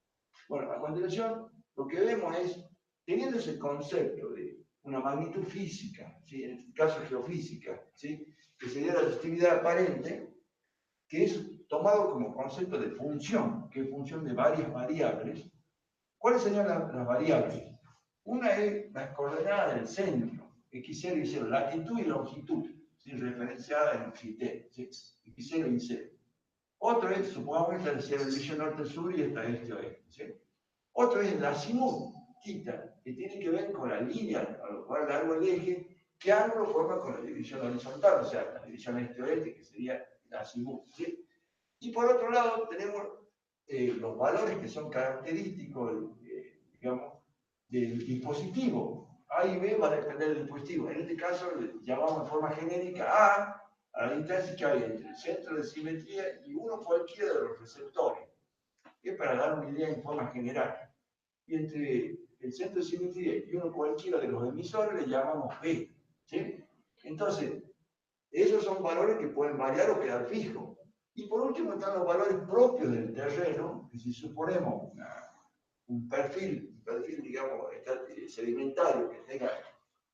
Bueno, a continuación, lo que vemos es, teniendo ese concepto de una magnitud física, ¿sí? En este caso geofísica, ¿sí? Que sería la resistividad aparente, que es tomado como concepto de función, que es función de varias variables. ¿Cuáles serían las variables? Una es las coordenadas del centro, x0 y 0, latitud y longitud, ¿sí? Referenciada en GT, ¿sí? x0 y 0. Otro es, supongamos que esta decía la división norte-sur y esta este-oeste, ¿sí? Otro es el azimut, θ, que tiene que ver con la línea a lo largo del eje, que ángulo forma con la división horizontal, o sea, la división este-oeste, que sería el azimut, ¿sí? Y por otro lado tenemos los valores que son característicos, digamos, del dispositivo. A y B va a depender del dispositivo. En este caso le llamamos de forma genérica a la distancia que hay entre el centro de simetría y uno cualquiera de los receptores. Es para dar una idea en forma general. Y entre el centro de simetría y uno cualquiera de los emisores le llamamos B, ¿sí? Entonces, esos son valores que pueden variar o quedar fijos. Y por último están los valores propios del terreno, que si suponemos un perfil, digamos, sedimentario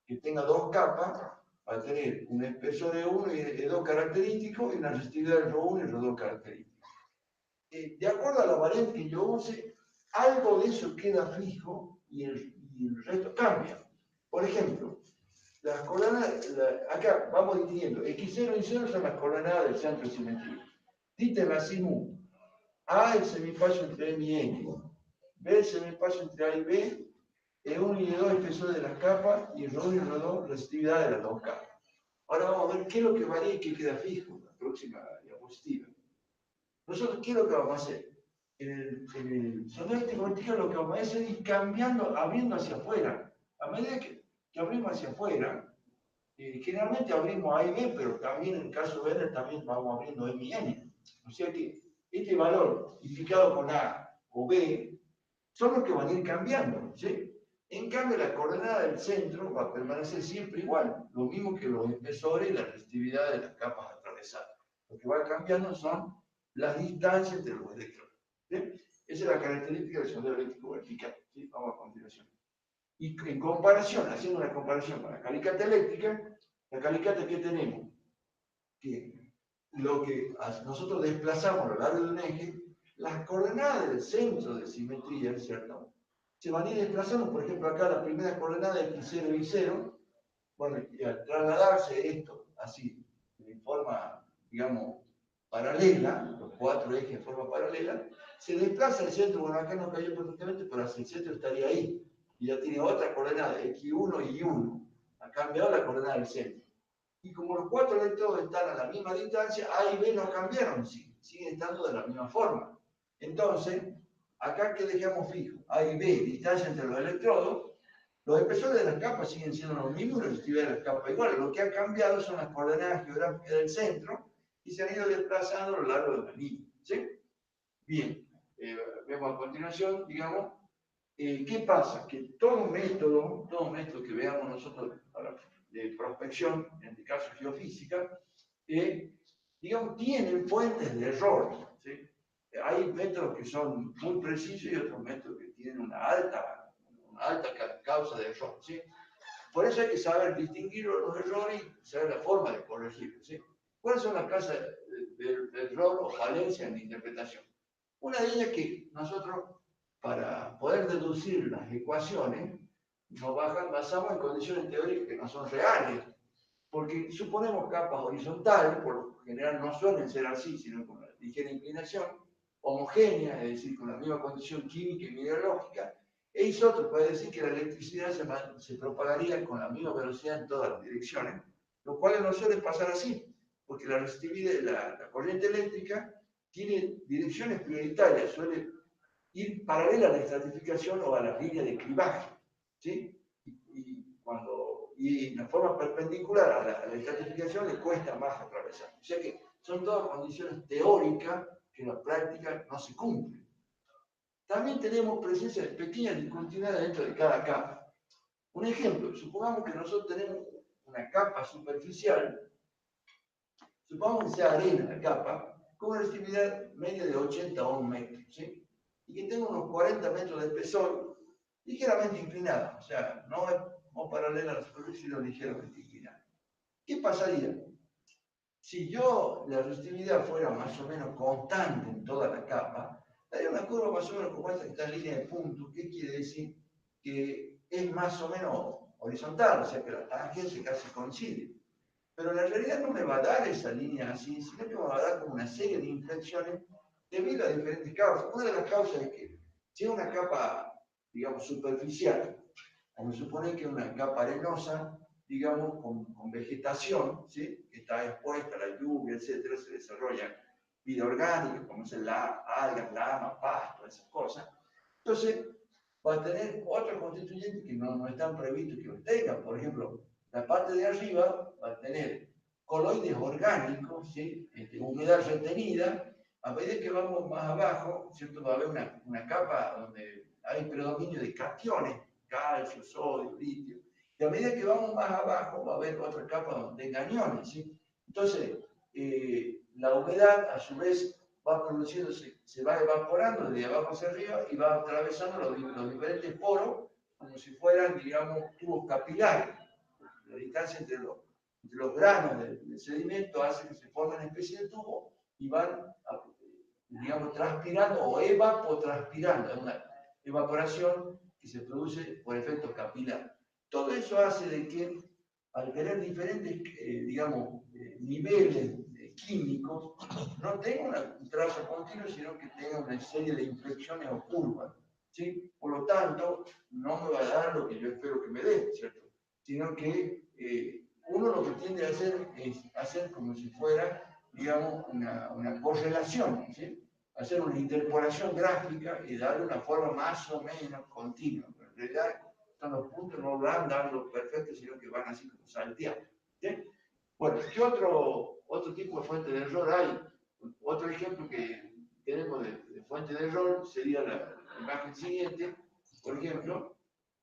que tenga dos capas, va a tener un espesor de 1 y de 2 característicos y una resistividad de ρ1 y ρ2 característicos. De acuerdo a la variante que yo use, algo de eso queda fijo y el resto cambia. Por ejemplo, las coordenadas, acá vamos distinguiendo, x0 y 0 son las coordenadas del centro de simetría. Θ el azimut, A el semiespacio entre M y N, B el semiespacio entre A y B, E1 y E2 espesor de las capas, y R1 y R2 resistividad de las dos capas. Ahora vamos a ver qué es lo que varía y qué queda fijo en la próxima diapositiva. Nosotros, ¿qué es lo que vamos a hacer? En el sondeo vertical lo que vamos a hacer es ir cambiando, abriendo hacia afuera. A medida que abrimos hacia afuera, generalmente abrimos A y B, pero también en el caso de N también vamos abriendo M y N. O sea que este valor indicado con A o B son los que van a ir cambiando, ¿sí? En cambio, la coordenada del centro va a permanecer siempre igual, lo mismo que los espesores y la resistividad de las capas atravesadas. Lo que va cambiando son las distancias entre los electrones, ¿sí? Esa es la característica del sondeo eléctrico vertical, ¿sí? Vamos a continuación. Y en comparación, haciendo una comparación con la calicata eléctrica, la calicata que tenemos, que lo que nosotros desplazamos a lo largo de un eje, las coordenadas del centro de simetría, ¿cierto? Se van a ir desplazando, por ejemplo, acá la primera coordenada de x0 y 0, bueno, y al trasladarse esto así, de forma, digamos, paralela, los cuatro ejes en forma paralela, se desplaza el centro, bueno, acá no cayó perfectamente, pero el centro estaría ahí, y ya tiene otra coordenada, x1 y 1, ha cambiado la coordenada del centro. Y como los cuatro electrodos están a la misma distancia, A y B no cambiaron, siguen estando de la misma forma. Entonces, acá que dejamos fijo, A y B, distancia entre los electrodos, los espesores de las capas siguen siendo los mismos y la resistividad de las capas igual. Lo que ha cambiado son las coordenadas geográficas del centro y se han ido desplazando a lo largo de la línea. ¿Sí? Bien, vemos a continuación, digamos, ¿qué pasa? Que todo método que veamos nosotros de prospección, en este caso geofísica, digamos, tienen fuentes de error. ¿Sí? Hay métodos que son muy precisos y otros métodos que tienen una alta causa de error. ¿Sí? Por eso hay que saber distinguir los errores y saber la forma de corregirlos. ¿Sí? ¿Cuáles son las causas de error o falencia en la interpretación? Una de ellas que nosotros, para poder deducir las ecuaciones, nos basamos en condiciones teóricas que no son reales, porque suponemos capas horizontales, por lo general no suelen ser así, sino con una ligera inclinación, homogéneas, es decir, con la misma condición química y meteorológica, e isótropa, es decir, que la electricidad se propagaría con la misma velocidad en todas las direcciones, lo cual no suele pasar así, porque la resistividad, la corriente eléctrica tiene direcciones prioritarias, suele ir paralela a la estratificación o a la línea de clivaje, ¿sí? Y en forma perpendicular a la estratificación le cuesta más atravesar. O sea que son todas condiciones teóricas que en la práctica no se cumplen. También tenemos presencia de pequeñas discontinuidades dentro de cada capa. Un ejemplo, supongamos que nosotros tenemos una capa superficial, supongamos que sea arena la capa, con una resistividad media de 80 a 1 metro, ¿sí? Y que tenga unos 40 metros de espesor, ligeramente inclinada, o sea, no paralela a la superficie, sino ligeramente inclinada. ¿Qué pasaría? Si la resistividad fuera más o menos constante en toda la capa, daría una curva más o menos como esta que está en línea de punto. ¿Qué quiere decir? Que es más o menos horizontal, o sea que la tangente casi coincide. Pero la realidad no me va a dar esa línea así, sino que me va a dar como una serie de inflexiones debido a diferentes causas. Una de las causas es que si es una capa, digamos, superficial, como supone que es una capa arenosa, digamos, con vegetación, ¿sí? Que está expuesta a la lluvia, etcétera, se desarrolla vida orgánica, como es algas, lama, pasto, esas cosas. Entonces, va a tener otros constituyentes que no están previstos que los tengan. Por ejemplo, la parte de arriba va a tener coloides orgánicos, ¿sí? Humedad retenida. A medida que vamos más abajo, ¿cierto? Va a haber una capa donde hay predominio de cationes, calcio, sodio, litio. Y a medida que vamos más abajo, va a haber otra capa donde tenga aniones, ¿sí? Entonces, la humedad, a su vez, va produciéndose, se va evaporando de abajo hacia arriba y va atravesando los diferentes poros como si fueran, digamos, tubos capilares. La distancia entre los granos del sedimento hace que se formen una especie de tubo y van, digamos, transpirando o evapotranspirando. Es una evaporación que se produce por efecto capilar. Todo eso hace de que, al tener diferentes, digamos, niveles químicos, no tenga un trazo continuo, sino que tenga una serie de inflexiones o curvas. ¿sí? Por lo tanto, no me va a dar lo que yo espero que me dé, ¿cierto? Sino que uno lo que tiende a hacer es hacer como si fuera, digamos, una correlación, ¿sí? Hacer una interpolación gráfica y darle una forma más o menos continua. Pero en realidad, los puntos no van dando perfectos, sino que van así como salteados, ¿sí? Bueno, ¿qué otro tipo de fuente de error hay? Otro ejemplo que tenemos de fuente de error sería la imagen siguiente. Por ejemplo,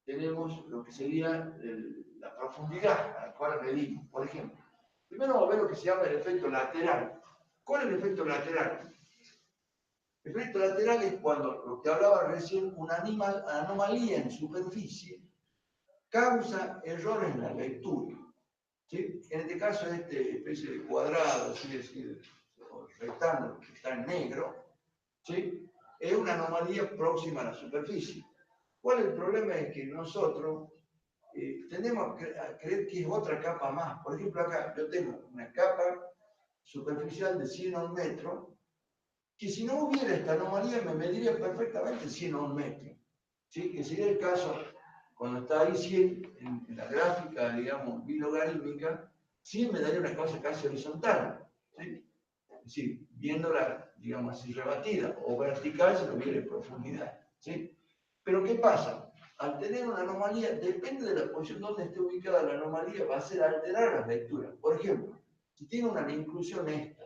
tenemos lo que sería la profundidad a la cual medimos. Por ejemplo, primero vamos a ver lo que se llama el efecto lateral. ¿Cuál es el efecto lateral? El efecto lateral es cuando, lo que hablaba recién, una anomalía en superficie causa errores en la lectura. ¿Sí? En este caso, este especie de cuadrado, así decir, o rectángulo que está en negro, ¿sí? Es una anomalía próxima a la superficie. ¿Cuál es el problema? Es que nosotros tendemos a creer que es otra capa más. Por ejemplo, acá yo tengo una capa superficial de 100 a 1 metro, que si no hubiera esta anomalía me mediría perfectamente 100 a 1 metro. ¿Sí? Que sería el caso cuando está ahí 100 en la gráfica, digamos, bilogarítmica, 100 me daría una cosa casi horizontal. ¿Sí? Es decir, viéndola, digamos así, rebatida, o vertical si lo viera en profundidad. ¿Sí? Pero ¿qué pasa? Al tener una anomalía, depende de la posición donde esté ubicada la anomalía, va a hacer alterar las lecturas. Por ejemplo, si tiene una inclusión esta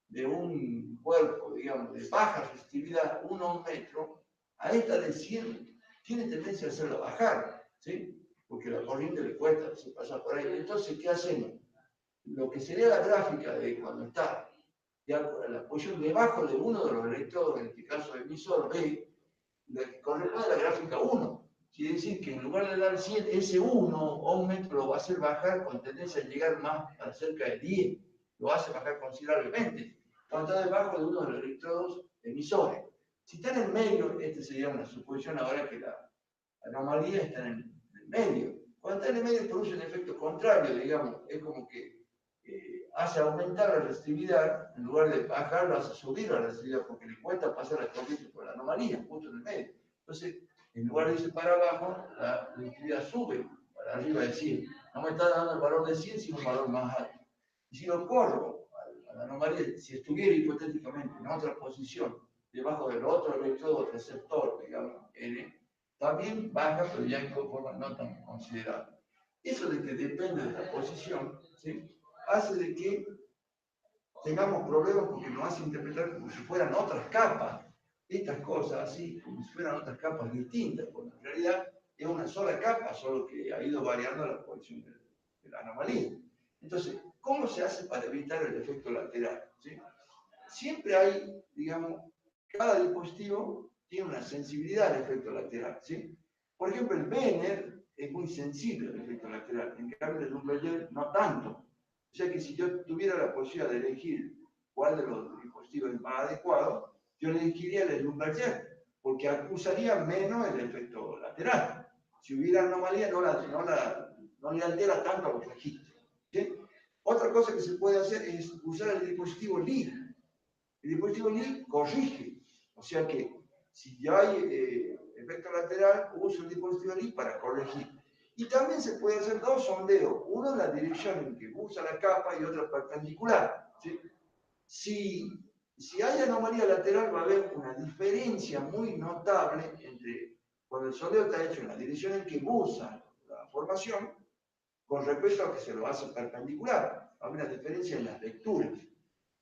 de un cuerpo, digamos, de baja resistividad, 1 a 1 metro, a esta de 100 tiene tendencia a hacerla bajar, ¿sí? Porque la corriente le cuesta, se pasa por ahí. Entonces, ¿qué hacemos? Lo que sería la gráfica de cuando está ya la posición debajo de uno de los electrodos, en este caso emisor B, le corresponde a la gráfica 1. Quiere decir que en lugar de dar 100, ese 1 o 1 metro lo va a hacer bajar con tendencia a llegar más a cerca de 10. Lo hace bajar considerablemente. Cuando está debajo de uno de los electrodos emisores. Si está en el medio, esta sería una suposición ahora que la anomalía está en el medio. Cuando está en el medio produce un efecto contrario, digamos. Es como que hace aumentar la resistividad, en lugar de bajarlo, hace subir la resistividad, porque le cuesta pasar la corriente por la anomalía, justo en el medio. Entonces, en lugar de irse para abajo, la resistividad sube para arriba de 100. No me está dando el valor de 100, sino un valor más alto. Y si lo corro a la anomalía, si estuviera hipotéticamente en otra posición, debajo del otro electrodo receptor, digamos, N, también baja, pero ya en forma no tan considerable. Eso de que depende de la posición, ¿sí? Hace de que tengamos problemas porque nos hace interpretar como si fueran otras capas, estas cosas así, como si fueran otras capas distintas, porque en realidad es una sola capa, solo que ha ido variando la posición de la anomalía. Entonces, ¿cómo se hace para evitar el efecto lateral? ¿Sí? Siempre hay, digamos, cada dispositivo tiene una sensibilidad al efecto lateral. ¿Sí? Por ejemplo, el Behner es muy sensible al efecto lateral, en cambio el Lumberger no tanto. O sea que si yo tuviera la posibilidad de elegir cuál de los dispositivos es más adecuado, yo elegiría el Lumberger, porque acusaría menos el efecto lateral. Si hubiera anomalía, no le altera tanto a los registros. ¿Sí? Otra cosa que se puede hacer es usar el dispositivo Lee. El dispositivo Lee corrige. O sea que si ya hay efecto lateral, uso el dispositivo Lee para corregir. Y también se puede hacer dos sondeos, uno en la dirección en que usa la capa y otro perpendicular. ¿Sí? Si hay anomalía lateral, va a haber una diferencia muy notable entre cuando el sondeo está hecho en la dirección en que usa la formación con respecto a que se lo hace perpendicular. Va a haber una diferencia en las lecturas.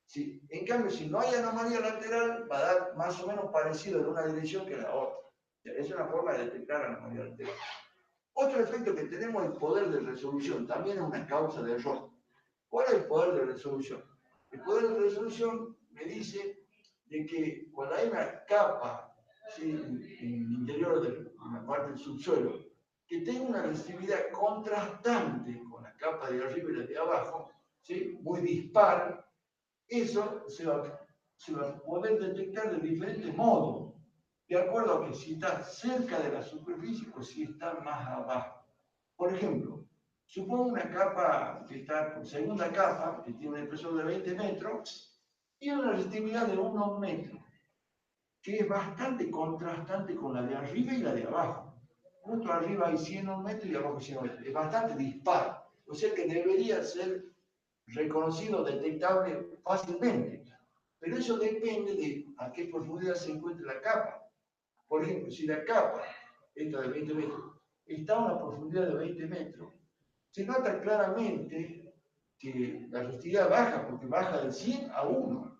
¿Sí? En cambio, si no hay anomalía lateral, va a dar más o menos parecido en una dirección que en la otra. Es una forma de detectar anomalía lateral. Otro efecto que tenemos es el poder de resolución, también es una causa de error. ¿Cuál es el poder de resolución? El poder de resolución me dice de que cuando hay una capa, ¿sí? en el interior de una parte del subsuelo, que tenga una resistividad contrastante con la capa de arriba y la de abajo, ¿sí? Muy dispar, eso se va a poder detectar de diferentes modos, de acuerdo a que si está cerca de la superficie o si está más abajo. Por ejemplo, supongo una capa que está por segunda capa, que tiene un espesor de 20 metros, y una resistividad de 1 metro. que es bastante contrastante con la de arriba y la de abajo. Justo arriba hay 100 metros y abajo 100 metros. Es bastante dispar. O sea que debería ser reconocido, detectable fácilmente. Pero eso depende de a qué profundidad se encuentre la capa. Por ejemplo, si la capa, esta de 20 metros, está a una profundidad de 20 metros, se nota claramente que la resistividad baja, porque baja de 100 a 1.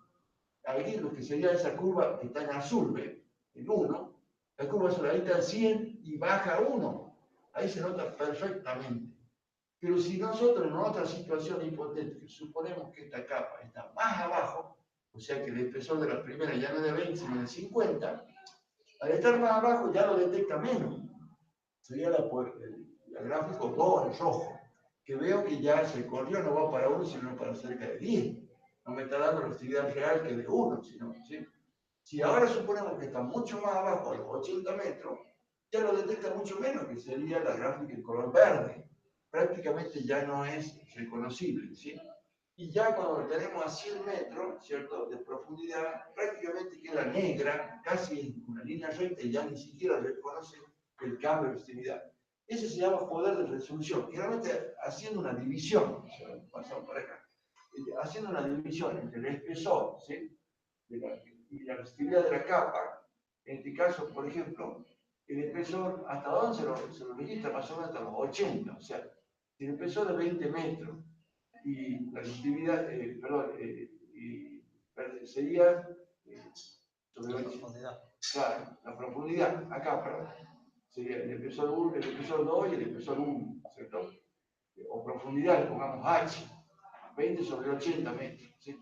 Aquí lo que sería esa curva que está en azul, ¿ve? En 1, la curva solar está en 100 y baja a 1. Ahí se nota perfectamente. Pero si nosotros en otra situación hipotética suponemos que esta capa está más abajo, o sea que el espesor de la primera ya no es de 20, sino de 50, al estar más abajo ya lo detecta menos. Sería el gráfico 2 en rojo, que veo que ya se corrió, no va para 1, sino para cerca de 10. No me está dando la actividad real que de 1, sino, ¿sí? Si ahora suponemos que está mucho más abajo, a los 80 metros, ya lo detecta mucho menos, que sería la gráfica en color verde. Prácticamente ya no es reconocible, ¿sí? Y ya cuando lo tenemos a 100 metros, ¿cierto?, de profundidad, prácticamente queda negra, casi una línea recta, y ya ni siquiera reconoce el cambio de actividad. Ese se llama poder de resolución. Y realmente haciendo una división, pasamos para acá, haciendo una división entre el espesor, ¿sí?, y la resistividad de la capa, en este caso, por ejemplo, el espesor, ¿hasta dónde se lo registra? Más o menos hasta los 80, o sea, si el espesor de 20 metros y la resistividad, sería sobre la profundidad. Claro, la profundidad, acá, perdón, sería el espesor 1, el espesor 2 y el espesor 1, ¿cierto? O profundidad, pongamos H, 20 sobre 80 metros, ¿sí?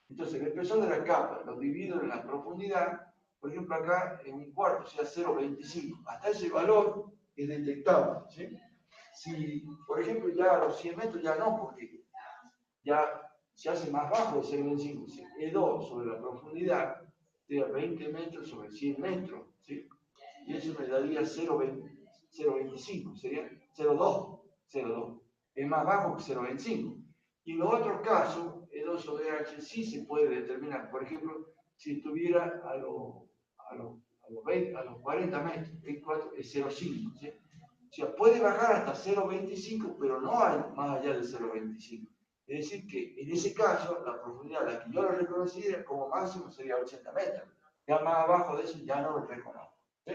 Entonces, el espesor de la capa lo divido en la profundidad, por ejemplo, acá en un cuarto, o sea, 0,25. Hasta ese valor es detectable, ¿sí? Si, por ejemplo, ya a los 100 metros ya no, porque ya se hace más bajo de 0,25. ¿Sí? E2 sobre la profundidad sería 20 metros sobre 100 metros, ¿sí? Y eso me daría 0,25, sería 0,2. Es más bajo que 0,25. Y en los otros casos, E2 sobre H sí se puede determinar. Por ejemplo, si estuviera a los 40 metros, E4 es 0,5. ¿Sí? O sea, puede bajar hasta 0,25, pero no hay más allá de 0,25. Es decir, que en ese caso, la profundidad a la que yo lo reconociera como máximo sería 80 metros. Ya más abajo de eso ya no lo reconozco. ¿Sí?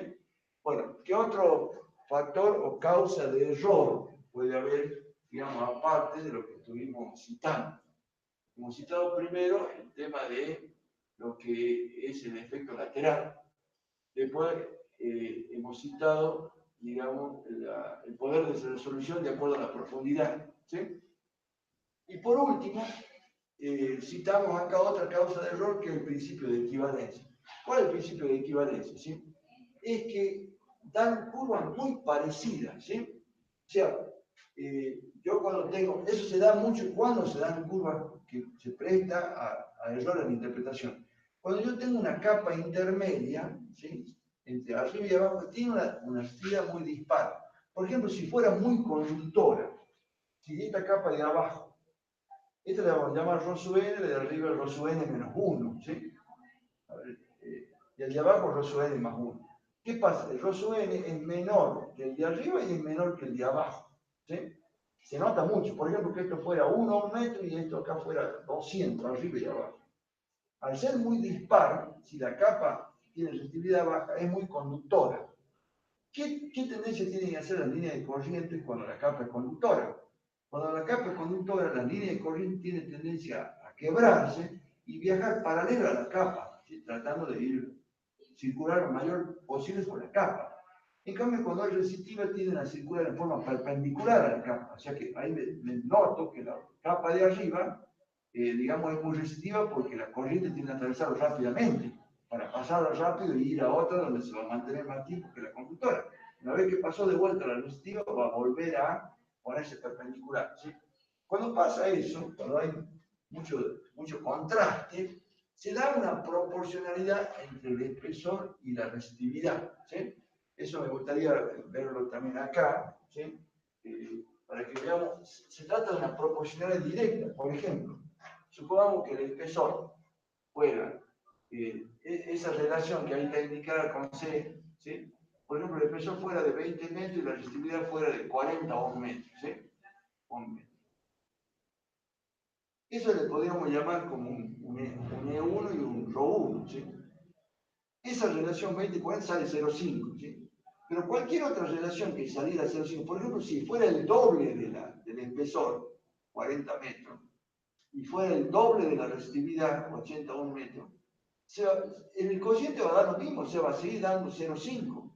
Bueno, ¿qué otro factor o causa de error puede haber, digamos, aparte de lo que estuvimos citando? Hemos citado primero el tema de lo que es el efecto lateral. Después hemos citado, digamos, el poder de resolución de acuerdo a la profundidad. ¿Sí? Y por último, citamos acá otra causa de error, que es el principio de equivalencia. ¿Cuál es el principio de equivalencia? ¿Sí? Es que dan curvas muy parecidas, ¿sí? O sea, yo cuando tengo, eso se da mucho cuando se dan curvas que se presta a errores de interpretación. Cuando yo tengo una capa intermedia, ¿sí?, entre arriba y abajo, tiene una actividad muy dispar. Por ejemplo, si fuera muy conductora, si esta capa de abajo, esta la vamos a llamar Ρ n, la de arriba es Ρ n menos 1, ¿sí? A ver, y el de abajo Ρ n más 1. ¿Qué pasa? El Ρ n es menor que el de arriba y es menor que el de abajo, ¿sí? Se nota mucho, por ejemplo, que esto fuera 1 a 1 metro y esto acá fuera 200, arriba y abajo. Al ser muy dispar, si la capa tiene resistividad baja, es muy conductora. ¿Qué tendencia tienen que hacer las líneas de corriente cuando la capa es conductora? Cuando la capa es conductora, la línea de corriente tiene tendencia a quebrarse y viajar paralela a la capa, ¿sí?, tratando de circular lo mayor posible por la capa. En cambio, cuando es resistiva, tienden a circular en forma perpendicular a la capa. O sea que ahí me noto que la capa de arriba, digamos, es muy resistiva porque la corriente tiende a atravesarlo rápidamente, para pasarlo rápido y ir a otra donde se va a mantener más tiempo que la conductora. Una vez que pasó de vuelta a la resistiva, va a volver a ponerse perpendicular, ¿sí? Cuando pasa eso, cuando hay mucho contraste, se da una proporcionalidad entre el espesor y la resistividad, ¿sí? Eso me gustaría verlo también acá, ¿sí? Para que veamos, se trata de una proporcionalidad directa. Por ejemplo, supongamos que el espesor fuera esa relación que ahí está indicada con C, ¿sí? Por ejemplo, el espesor fuera de 20 metros y la resistividad fuera de 40 o 1 metro, ¿sí? 1 metro. Eso le podríamos llamar como un E1 y un ρ1, ¿sí? Esa relación 20-40 sale 0,5, ¿sí? Pero cualquier otra relación que saliera 0,5, por ejemplo, si fuera el doble del espesor, 40 metros, y fuera el doble de la resistividad, 80 o 1 metro, el cociente va a dar lo mismo, se va a seguir dando 0,5.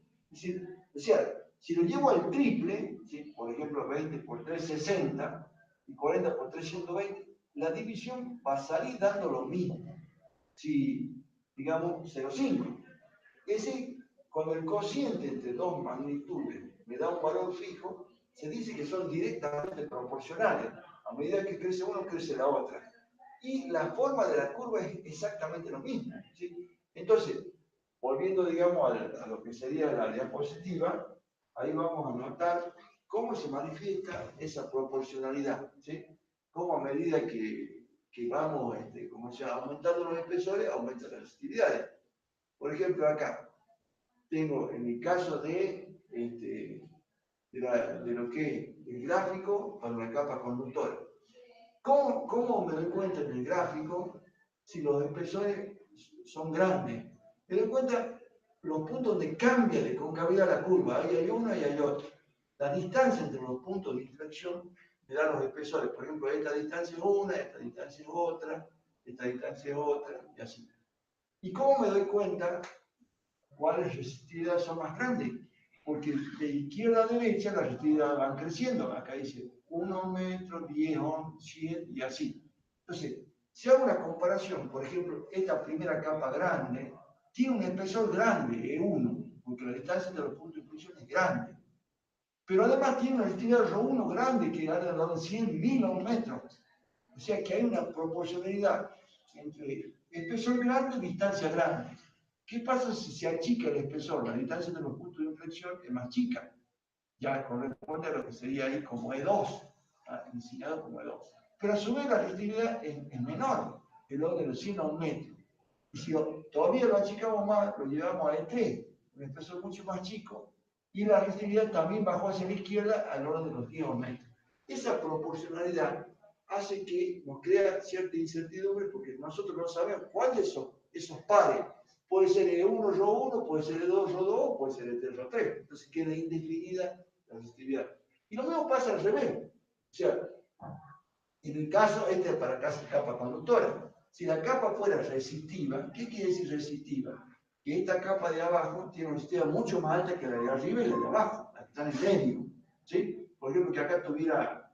O sea, si lo llevo al triple, ¿sí? Por ejemplo, 20 por 3, 60, y 40 por 3, 120, la división va a salir dando lo mismo. Si, digamos, 0,5. Es decir, cuando el cociente entre dos magnitudes me da un valor fijo, se dice que son directamente proporcionales. A medida que crece uno, crece la otra. Y la forma de la curva es exactamente lo mismo, ¿sí? Entonces, volviendo, digamos, a lo que sería la diapositiva, ahí vamos a notar cómo se manifiesta esa proporcionalidad, ¿sí? Cómo a medida que vamos como se aumentando los espesores, aumenta la resistividad. Por ejemplo, acá tengo en el caso de lo que es el gráfico para una capa conductora. ¿Cómo me doy cuenta en el gráfico si los espesores son grandes? Me doy cuenta los puntos donde cambia de concavidad la curva. Ahí hay uno y hay otro. La distancia entre los puntos de inflexión me dan los espesores. Por ejemplo, esta distancia es una, esta distancia es otra, esta distancia es otra, y así. ¿Y cómo me doy cuenta cuáles resistividades son más grandes? Porque de izquierda a derecha las resistividades van creciendo. Acá dice 1 metro, 10, 100 y así. Entonces, si hago una comparación, por ejemplo, esta primera capa grande tiene un espesor grande, E1, porque la distancia entre los puntos de inflexión es grande. Pero además tiene una resistividad ρ1 grande que anda de 100, 1000 metros. O sea que hay una proporcionalidad entre espesor grande y distancia grande. ¿Qué pasa si se achica el espesor? La distancia entre los puntos de inflexión es más chica. Ya corresponde a lo que sería ahí como E2, enseñado como E2. Pero a su vez la resistividad es menor, el orden de los 100 a 1 metro. Y si todavía lo achicamos más, lo llevamos a E3, un espesor mucho más chico, y la resistividad también bajó hacia la izquierda al orden de los 10 a 1 metro. Esa proporcionalidad hace que nos crea cierta incertidumbre porque nosotros no sabemos cuáles son esos pares. Puede ser E1, ρ1, puede ser E2, ρ2, puede ser E3, ρ3. Entonces queda indefinida la resistividad. Y lo mismo pasa al revés. O sea, en el caso, este es para capa conductora. Si la capa fuera resistiva, ¿qué quiere decir resistiva? Que esta capa de abajo tiene una resistividad mucho más alta que la de arriba y la de abajo, la que está en el medio. ¿Sí? Por ejemplo, que acá tuviera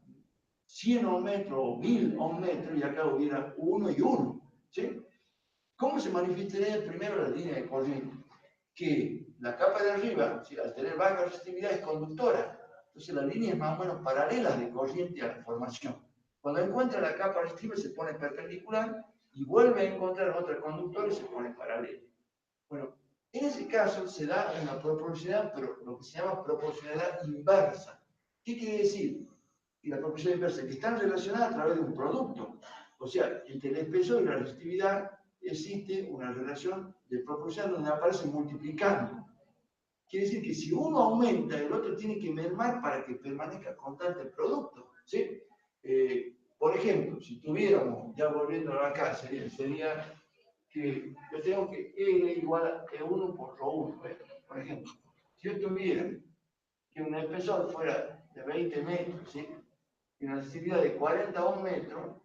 100 ohms metro o 1000 ohms metro y acá hubiera 1 y 1. ¿Sí? ¿Cómo se manifestaría primero la línea de corriente? Que la capa de arriba, si al tener baja resistividad, es conductora. Entonces la línea es más o menos paralela de corriente a la formación. Cuando encuentra la capa resistiva se pone perpendicular y vuelve a encontrar otra conductora y se pone paralela. Bueno, en ese caso se da una proporcionalidad, pero lo que se llama proporcionalidad inversa. ¿Qué quiere decir? Y la proporcionalidad inversa, que están relacionadas a través de un producto. O sea, entre el espesor y la resistividad existe una relación de proporción donde aparece multiplicando. Quiere decir que si uno aumenta, el otro tiene que mermar para que permanezca constante el producto. ¿Sí? Por ejemplo, si tuviéramos, ya volviendo acá, sería que yo tengo que E igual a E1 por ρ1. Por ejemplo, si yo tuviera que un espesor fuera de 20 metros, ¿sí? Y una resistividad de 40 ohms metros,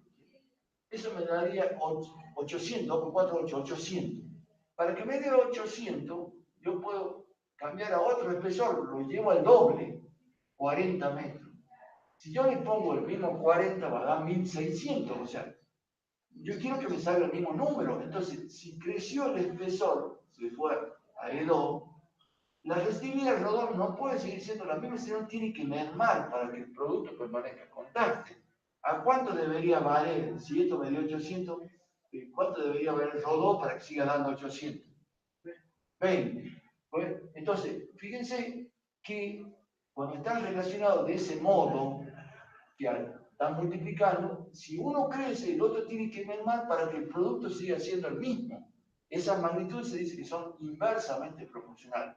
eso me daría 800, 2 por 4, 8, 800. Para que me dé 800, yo puedo cambiar a otro espesor, lo llevo al doble, 40 metros. Si yo le pongo el mismo 40, va a dar 1600, o sea, yo quiero que me salga el mismo número. Entonces, si creció el espesor, se fue a E2, la resistividad ρ2 no puede seguir siendo la misma, sino tiene que mermar para que el producto permanezca constante. ¿A cuánto debería valer? Si esto me dio 800, ¿cuánto debería valer ρ2 para que siga dando 800? 20. ¿Pues? Entonces, fíjense que cuando están relacionados de ese modo, que están multiplicando, si uno crece, el otro tiene que mermar para que el producto siga siendo el mismo. esas magnitudes se dice que son inversamente proporcionales.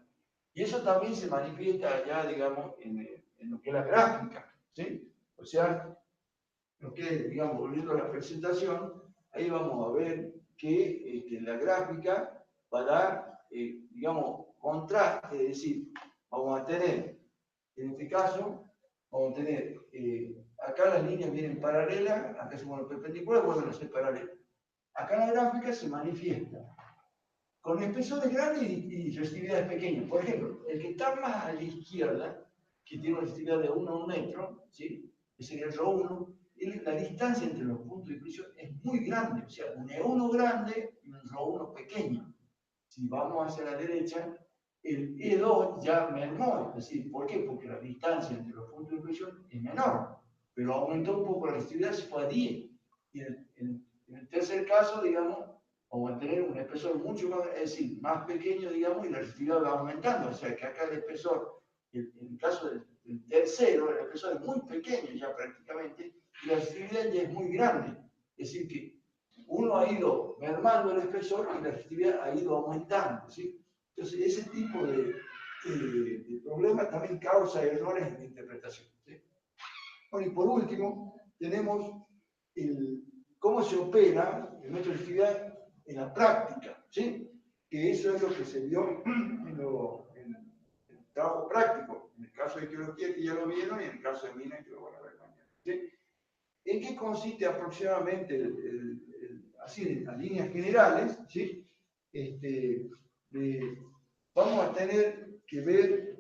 Y eso también se manifiesta allá, digamos, en lo que es la gráfica, ¿sí? O sea, lo que es, digamos, volviendo a la presentación, ahí vamos a ver que la gráfica va a dar, digamos, contraste, es decir, vamos a tener, en este caso, vamos a tener, acá las líneas vienen paralelas, acá son los perpendiculares, vuelven a ser paralelas. Acá la gráfica se manifiesta con espesores grandes y resistividades pequeñas. Por ejemplo, el que está más a la izquierda, que tiene una resistividad de 1 a 1 metro, ¿sí? Ese sería el ρ1, la distancia entre los puntos de inflexión es muy grande, o sea, un E1 grande y un ρ1 pequeño. Si vamos hacia la derecha, el E2 ya mermó, es decir, ¿por qué? Porque la distancia entre los puntos de inflexión es menor, pero aumentó un poco la resistividad, se fue a 10. Y en el tercer caso, digamos, vamos a tener un espesor mucho más, es decir, más pequeño, digamos, y la resistividad va aumentando, o sea que acá el espesor, en el caso del tercero, el espesor es muy pequeño ya prácticamente, y la resistividad ya es muy grande, es decir que uno ha ido mermando el espesor y la resistividad ha ido aumentando, ¿sí? Entonces, ese tipo de problemas también causa errores en la interpretación, ¿sí? Bueno, y por último, tenemos cómo se opera el método de resistividad en la práctica, ¿sí? Que eso es lo que se vio en el trabajo práctico, en el caso de arqueología que ya lo vieron y en el caso de minas que lo van a ver mañana, ¿sí? ¿En qué consiste aproximadamente así, en líneas generales, ¿sí? Vamos a tener que ver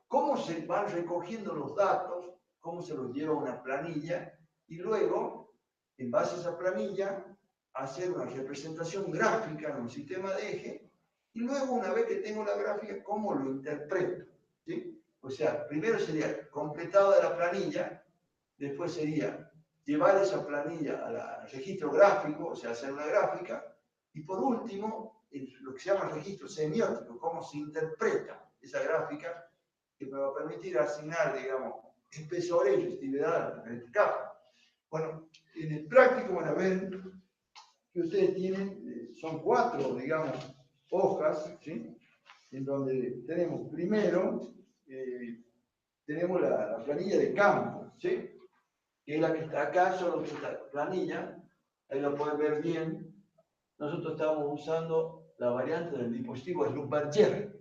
cómo se van recogiendo los datos, cómo se los lleva a una planilla, y luego, en base a esa planilla, hacer una representación gráfica en un sistema de eje, y luego, una vez que tengo la gráfica, cómo lo interpreto, ¿sí? O sea, primero sería completado de la planilla, después sería llevar esa planilla al registro gráfico, o sea, hacer una gráfica, y por último, lo que se llama registro semiótico, cómo se interpreta esa gráfica, que me va a permitir asignar, digamos, espesores y resistividad en este caso. Bueno, en el práctico van a ver que ustedes tienen, son 4, digamos, hojas, ¿sí? En donde tenemos primero, tenemos la planilla de campo, ¿sí? Que es la que está acá, solo que esta planilla, ahí lo pueden ver bien. Nosotros estamos usando la variante del dispositivo Schlumberger,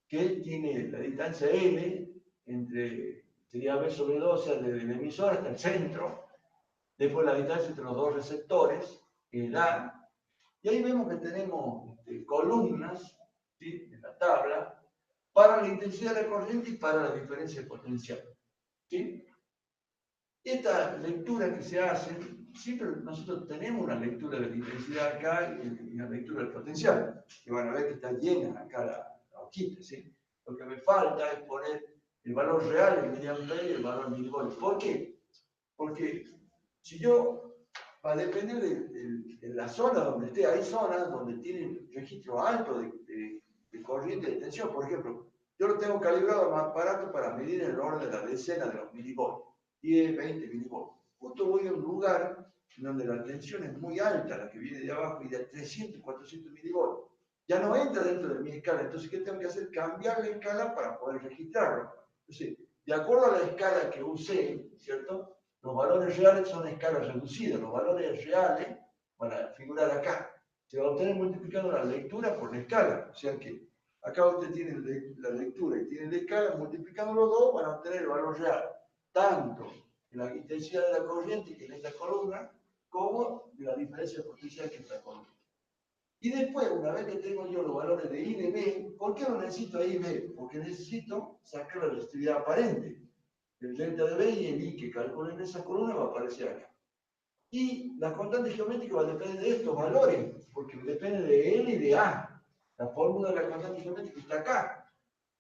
que tiene la distancia L entre, sería B sobre 2, o sea, desde el emisor hasta el centro, después la distancia entre los dos receptores, que es la, y ahí vemos que tenemos columnas, ¿sí? En la tabla, para la intensidad de la corriente y para la diferencia potencial, ¿sí? Esta lectura que se hace, siempre nosotros tenemos una lectura de la intensidad acá y una lectura del potencial, que van a ver que está llena acá la hojita, ¿sí? Lo que me falta es poner el valor real en miliamperes y el valor milivolt. ¿Por qué? Porque si yo, va a depender de la zona donde esté, hay zonas donde tienen registro alto de corriente de tensión. Por ejemplo, yo lo tengo calibrado a un aparato para medir el orden de la decena de los milivolts, 10, 20 milivolts. Justo voy a un lugar donde la tensión es muy alta, la que viene de abajo, y de 300, 400 milivolts. Ya no entra dentro de mi escala. Entonces, ¿qué tengo que hacer? Cambiar la escala para poder registrarlo. Entonces, de acuerdo a la escala que usé, ¿cierto? Los valores reales son escalas reducidas. Los valores reales van a figurar acá. Se va a obtener multiplicando la lectura por la escala. O sea que acá usted tiene la lectura y tiene la escala, multiplicando los dos van a obtener el valor real. Tanto en la intensidad de la corriente que en esta columna, como de la diferencia potencial que en esta columna. Y después, una vez que tengo yo los valores de I y de B, ¿por qué no necesito I y B? Porque necesito sacar la resistividad aparente. El delta de B y el I que calculo en esa columna va a aparecer acá. Y la constante geométrica va a depender de estos valores, porque depende de L y de A. La fórmula de la constante geométrica está acá.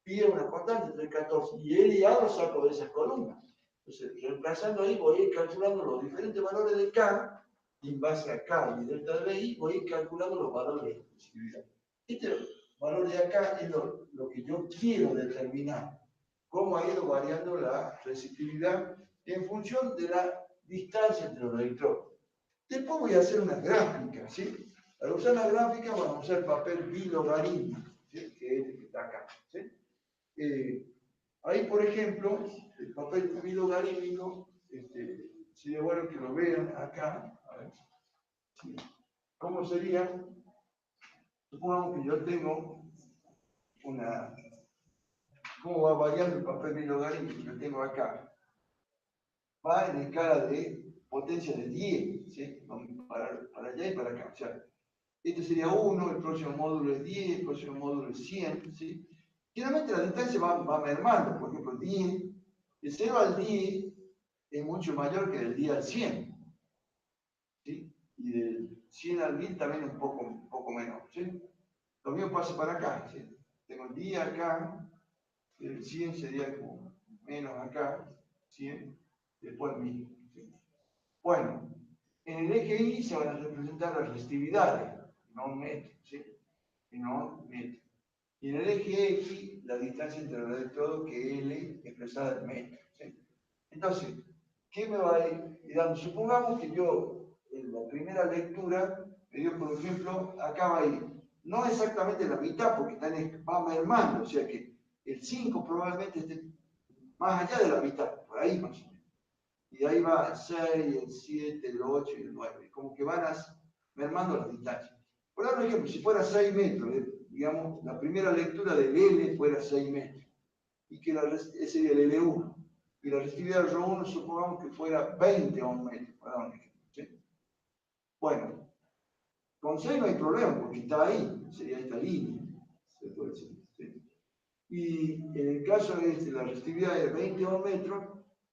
Pide una constante entre 14 y L y A lo saco de esas columnas. Entonces, reemplazando ahí, voy a ir calculando los diferentes valores de K, y en base a K y delta de BI, voy a ir calculando los valores de expresividad. Este valor de acá es lo que yo quiero determinar. Cómo ha ido variando la resistividad en función de la distancia entre los electrodos. Después voy a hacer una gráfica, ¿sí? Para usar la gráfica vamos a usar papel bilogarítmico, ¿sí? Que es el que está acá. ¿Sí? Ahí, por ejemplo, el papel bilogarítmico, sería bueno que lo vean acá. A ver, ¿sí? ¿Cómo sería? Supongamos que yo tengo una... ¿Cómo va variando el papel bilogarítmico? Yo tengo acá. Va en escala de potencia de 10, ¿sí? Para allá y para acá. O sea, este sería 1, el próximo módulo es 10, el próximo módulo es 100, ¿sí? Generalmente la distancia va mermando, por ejemplo, 10, de 0 al 10 es mucho mayor que del 10 al 100, ¿sí? Y del 100 al 1000 también un poco menos, ¿sí? Lo mismo pasa para acá, ¿sí? Tengo el 10 acá, el 100 sería como menos acá, 100, después 1000, ¿sí? Bueno, en el eje Y se van a representar las resistividades, no metros, ¿sí? No metros. Y en el eje X, la distancia entre los electrodos, que es L expresada en metros, ¿sí? Entonces, ¿qué me va a ir dando? Supongamos que yo, en la primera lectura, me dio, por ejemplo, acá va a ir, no exactamente la mitad, porque va mermando, o sea que el 5 probablemente esté más allá de la mitad, por ahí más o menos. Y de ahí va el 6, el 7, el 8 y el 9, como que van mermando las distancias. Por dar un ejemplo, si fuera 6 metros, digamos, la primera lectura del L fuera 6 metros, y que ese sería el L1, y la resistividad del ρ1 supongamos que fuera 20 ohms metros, para dar un ejemplo, ¿sí? Bueno, con 6 no hay problema, porque está ahí, sería esta línea, se puede decir, ¿sí? Y en el caso de la resistividad de 20 ohms metros,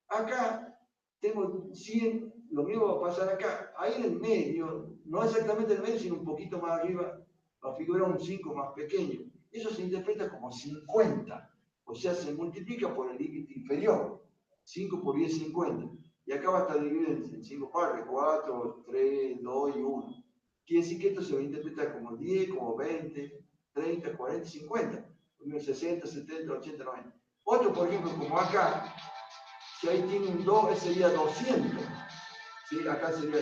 acá tengo 100, lo mismo va a pasar acá. Ahí en el medio, no exactamente en el medio, sino un poquito más arriba, va a figurar un 5 más pequeño. Eso se interpreta como 50, o sea, se multiplica por el límite inferior. 5 por 10, 50. Y acá va a estar dividido en 5 partes, 4, 3, 2 y 1. Quiere decir que esto se va a interpretar como 10, como 20, 30, 40, 50. 60, 70, 80, 90. Otro, por ejemplo, como acá, si ahí tiene un 2, sería 200. ¿Sí? Acá sería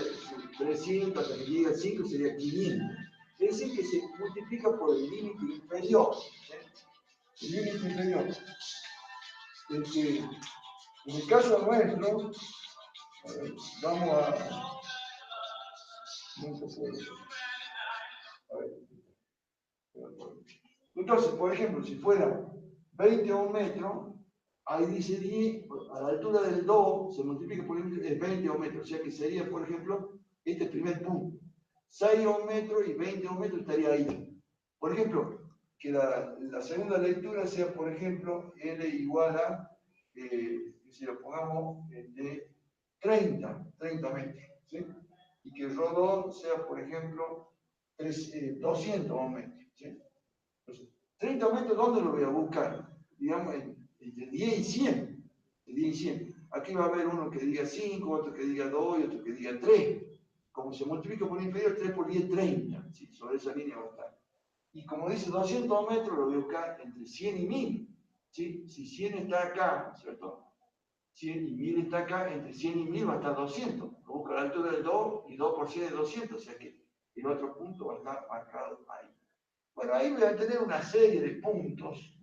300, hasta que llegue al 5 sería 500. Es decir, que se multiplica por el límite inferior. ¿Sí? El límite inferior. En el caso nuestro, a ver, vamos a... A ver. Entonces, por ejemplo, si fuera 20 ohms metros, ahí dice 10, a la altura del 2 se multiplica por 20 ohms metros, o sea que sería, por ejemplo, este primer punto. 6 ohms metros y 20 ohms metros estaría ahí. Por ejemplo, que la segunda lectura sea, por ejemplo, L igual a, si lo pongamos de 30 metros, ¿sí? Y que el rodón sea, por ejemplo, 200 ohms metros, ¿sí? Entonces, 30 metros, ¿dónde lo voy a buscar? Digamos, entre 10 y 100. De 10 y 100. Aquí va a haber uno que diga 5, otro que diga 2 y otro que diga 3. Como se multiplica por inferior, 3 por 10, 30. ¿Sí? Sobre esa línea va a estar. Y como dice 200 metros, lo voy a buscar entre 100 y 1000. ¿Sí? Si 100 está acá, ¿cierto? 100 y 1000 está acá, entre 100 y 1000 va a estar 200. Lo busco a la altura del 2 y 2 por 100 es 200. O sea que el otro punto va a estar marcado ahí. Bueno, ahí voy a tener una serie de puntos,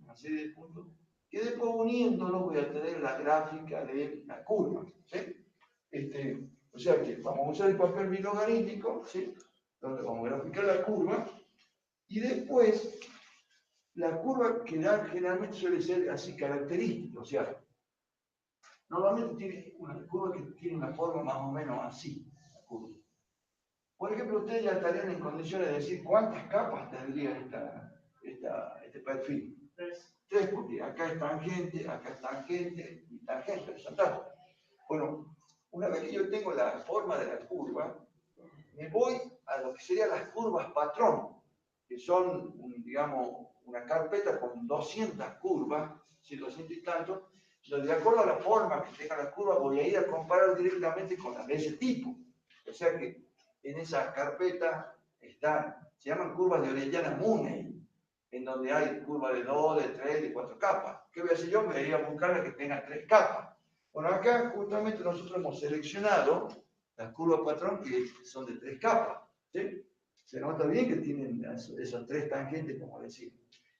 que después uniéndolos voy a tener la gráfica de la curva, ¿sí? O sea que vamos a usar el papel bilogarítmico, ¿sí? Donde vamos a graficar la curva, y después la curva que da generalmente suele ser así característica, o sea, normalmente tiene una curva que tiene una forma más o menos así, la curva. Por ejemplo, ustedes ya estarían en condiciones de decir cuántas capas tendría este perfil. Tres, porque acá es tangente y tangente, ¿está? Bueno, una vez que yo tengo la forma de la curva, me voy a lo que serían las curvas patrón, que son, digamos, una carpeta con 200 curvas, 200 y tanto, donde de acuerdo a la forma que tenga la curva voy a ir a comparar directamente con las de ese tipo. O sea que en esa carpeta se llaman curvas de Orellana-Money, en donde hay curvas de 2, de 3, de 4 capas. ¿Qué voy a hacer yo? Me voy a ir a buscar la que tenga 3 capas. Bueno, acá justamente nosotros hemos seleccionado las curvas patrón que son de 3 capas, ¿sí? Se nota bien que tienen esos tres tangentes, como decimos.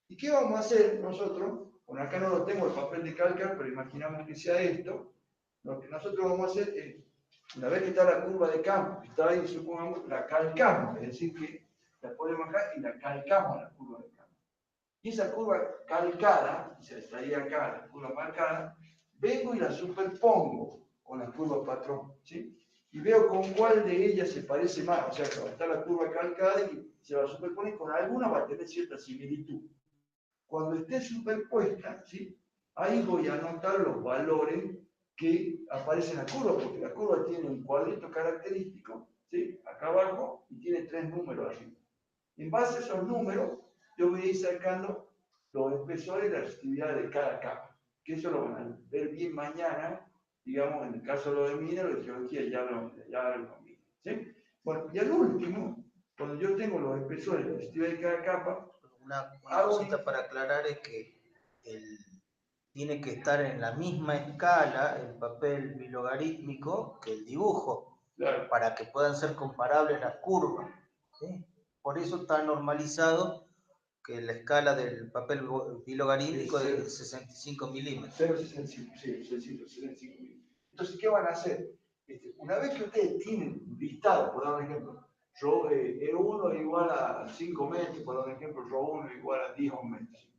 ¿Y qué vamos a hacer nosotros? Bueno, acá no lo tengo el papel de calcar, pero imaginamos que sea esto. Lo que nosotros vamos a hacer es, una vez que está la curva de campo, que está ahí, supongamos, la calcamos, es decir, que la ponemos acá y la calcamos a la curva de campo. Y esa curva calcada, o sea, estaría acá, la curva marcada, vengo y la superpongo con la curva patrón, ¿sí? Y veo con cuál de ellas se parece más, o sea, que va a estar la curva calcada y se va a superponer, con alguna va a tener cierta similitud. Cuando esté superpuesta, ¿sí? Ahí voy a anotar los valores que aparecen en la curva, porque la curva tiene un cuadrito característico, ¿sí? Acá abajo, y tiene 3 números arriba. En base a esos números, yo voy a ir sacando los espesores y la resistividad de cada capa, que eso lo van a ver bien mañana, digamos, en el caso de lo de mineros, de geología ya lo conmigo, ¿sí? Bueno, y al último, cuando yo tengo los espesores y la resistividad de cada capa, una cosita para aclarar es que tiene que estar en la misma escala el papel bilogarítmico que el dibujo, claro, para que puedan ser comparables las curvas, ¿sí? Por eso está normalizado que la escala del papel bilogarítmico es de 65 milímetros. 0,65, sí, 65 milímetros. Entonces, ¿qué van a hacer? Una vez que ustedes tienen listado, por dar un ejemplo, E1 igual a 5 metros, por dar un ejemplo, Ρ1 igual a 10 metros.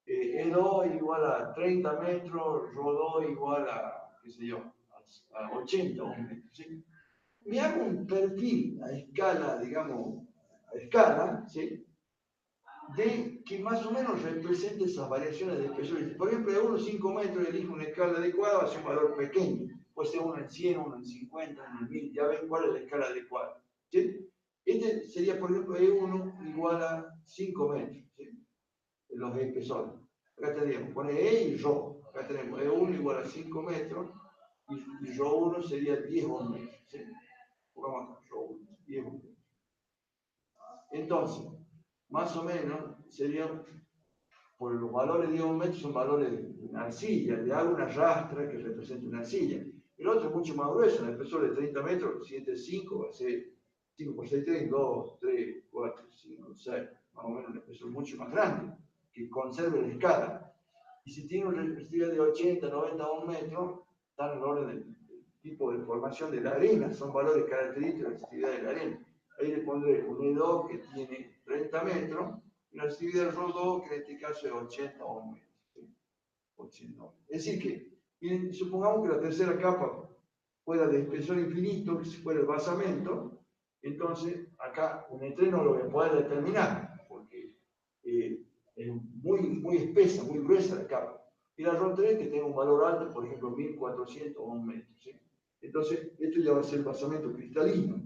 E2 igual a 30 metros, Ρ2 igual a, qué sé yo, a 80 metros. ¿Sí? Me hago un perfil a escala, digamos, a escala, ¿sí? De que más o menos represente esas variaciones de espesor. Por ejemplo, de 1 a 5 metros elijo una escala adecuada, va a ser un valor pequeño. Puede ser 1 en 100, 1 en 50, 1 en 1000, ya ven cuál es la escala adecuada. ¿Sí? Este sería, por ejemplo, E1 igual a 5 metros, ¿sí? Los espesores. Acá tendríamos, pone E y Rho. Acá tenemos E1 igual a 5 metros y Rho1 sería 10 metros. ¿Sí? Pongamos acá, Rho1, 10 metros. Entonces, más o menos serían, por los valores de metros son valores de una arcilla, le hago una rastra que representa una arcilla. El otro es mucho más grueso, un espesor de 30 metros, 7, 5, va a ser 5 por 6, 3, 2, 3, 4, 5, 6, más o menos un espesor mucho más grande, que conserve la escala. Y si tiene una resistividad de 80, 90 o 1 metro, están en el orden del tipo de formación de la arena, son valores característicos de la resistividad de la arena. Ahí le pondré un E2 que tiene 30 metros, y la resistividad del Rho2 que en este caso es 80 o 1 metro. ¿Sí? 80. Es decir que, miren, supongamos que la tercera capa fuera de espesor infinito, que fuera el basamento, entonces acá un E3 no lo voy a poder determinar, porque es muy espesa, muy gruesa la capa. Y la Rho3 que tenga un valor alto, por ejemplo 1400 o 1 metro. ¿Sí? Entonces, esto ya va a ser basamento cristalino.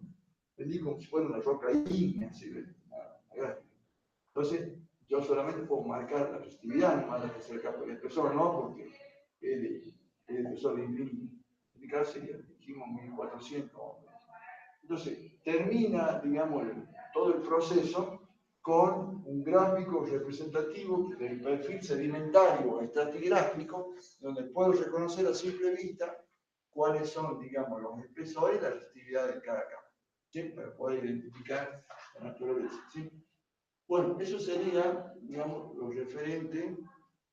Entendí como si fuera una roca ígnea, ¿sí? Entonces, yo solamente puedo marcar la resistividad, no más la tercera capa del espesor, no, porque el espesor de infinito. En mi caso sería, dijimos, 1400. Entonces, termina, digamos, todo el proceso con un gráfico representativo del perfil sedimentario estratigráfico, donde puedo reconocer a simple vista cuáles son, digamos, los espesores y la resistividad de cada capa, ¿sí? Para poder identificar la naturaleza, ¿sí? Bueno, eso sería, digamos, lo referente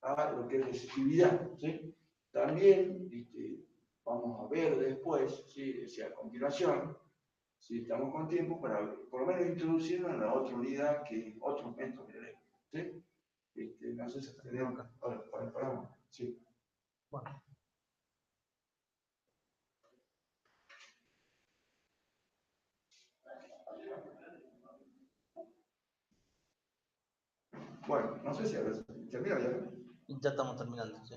a lo que es resistividad, ¿sí? También vamos a ver después, ¿sí? A continuación, si estamos con tiempo, para por lo menos introducirnos en la otra unidad, que es otros métodos de ley, ¿sí? No sé si tenemos acá. Paramos. Sí. Bueno. Bueno, no sé si ahora termina ya. Ya estamos terminando, sí.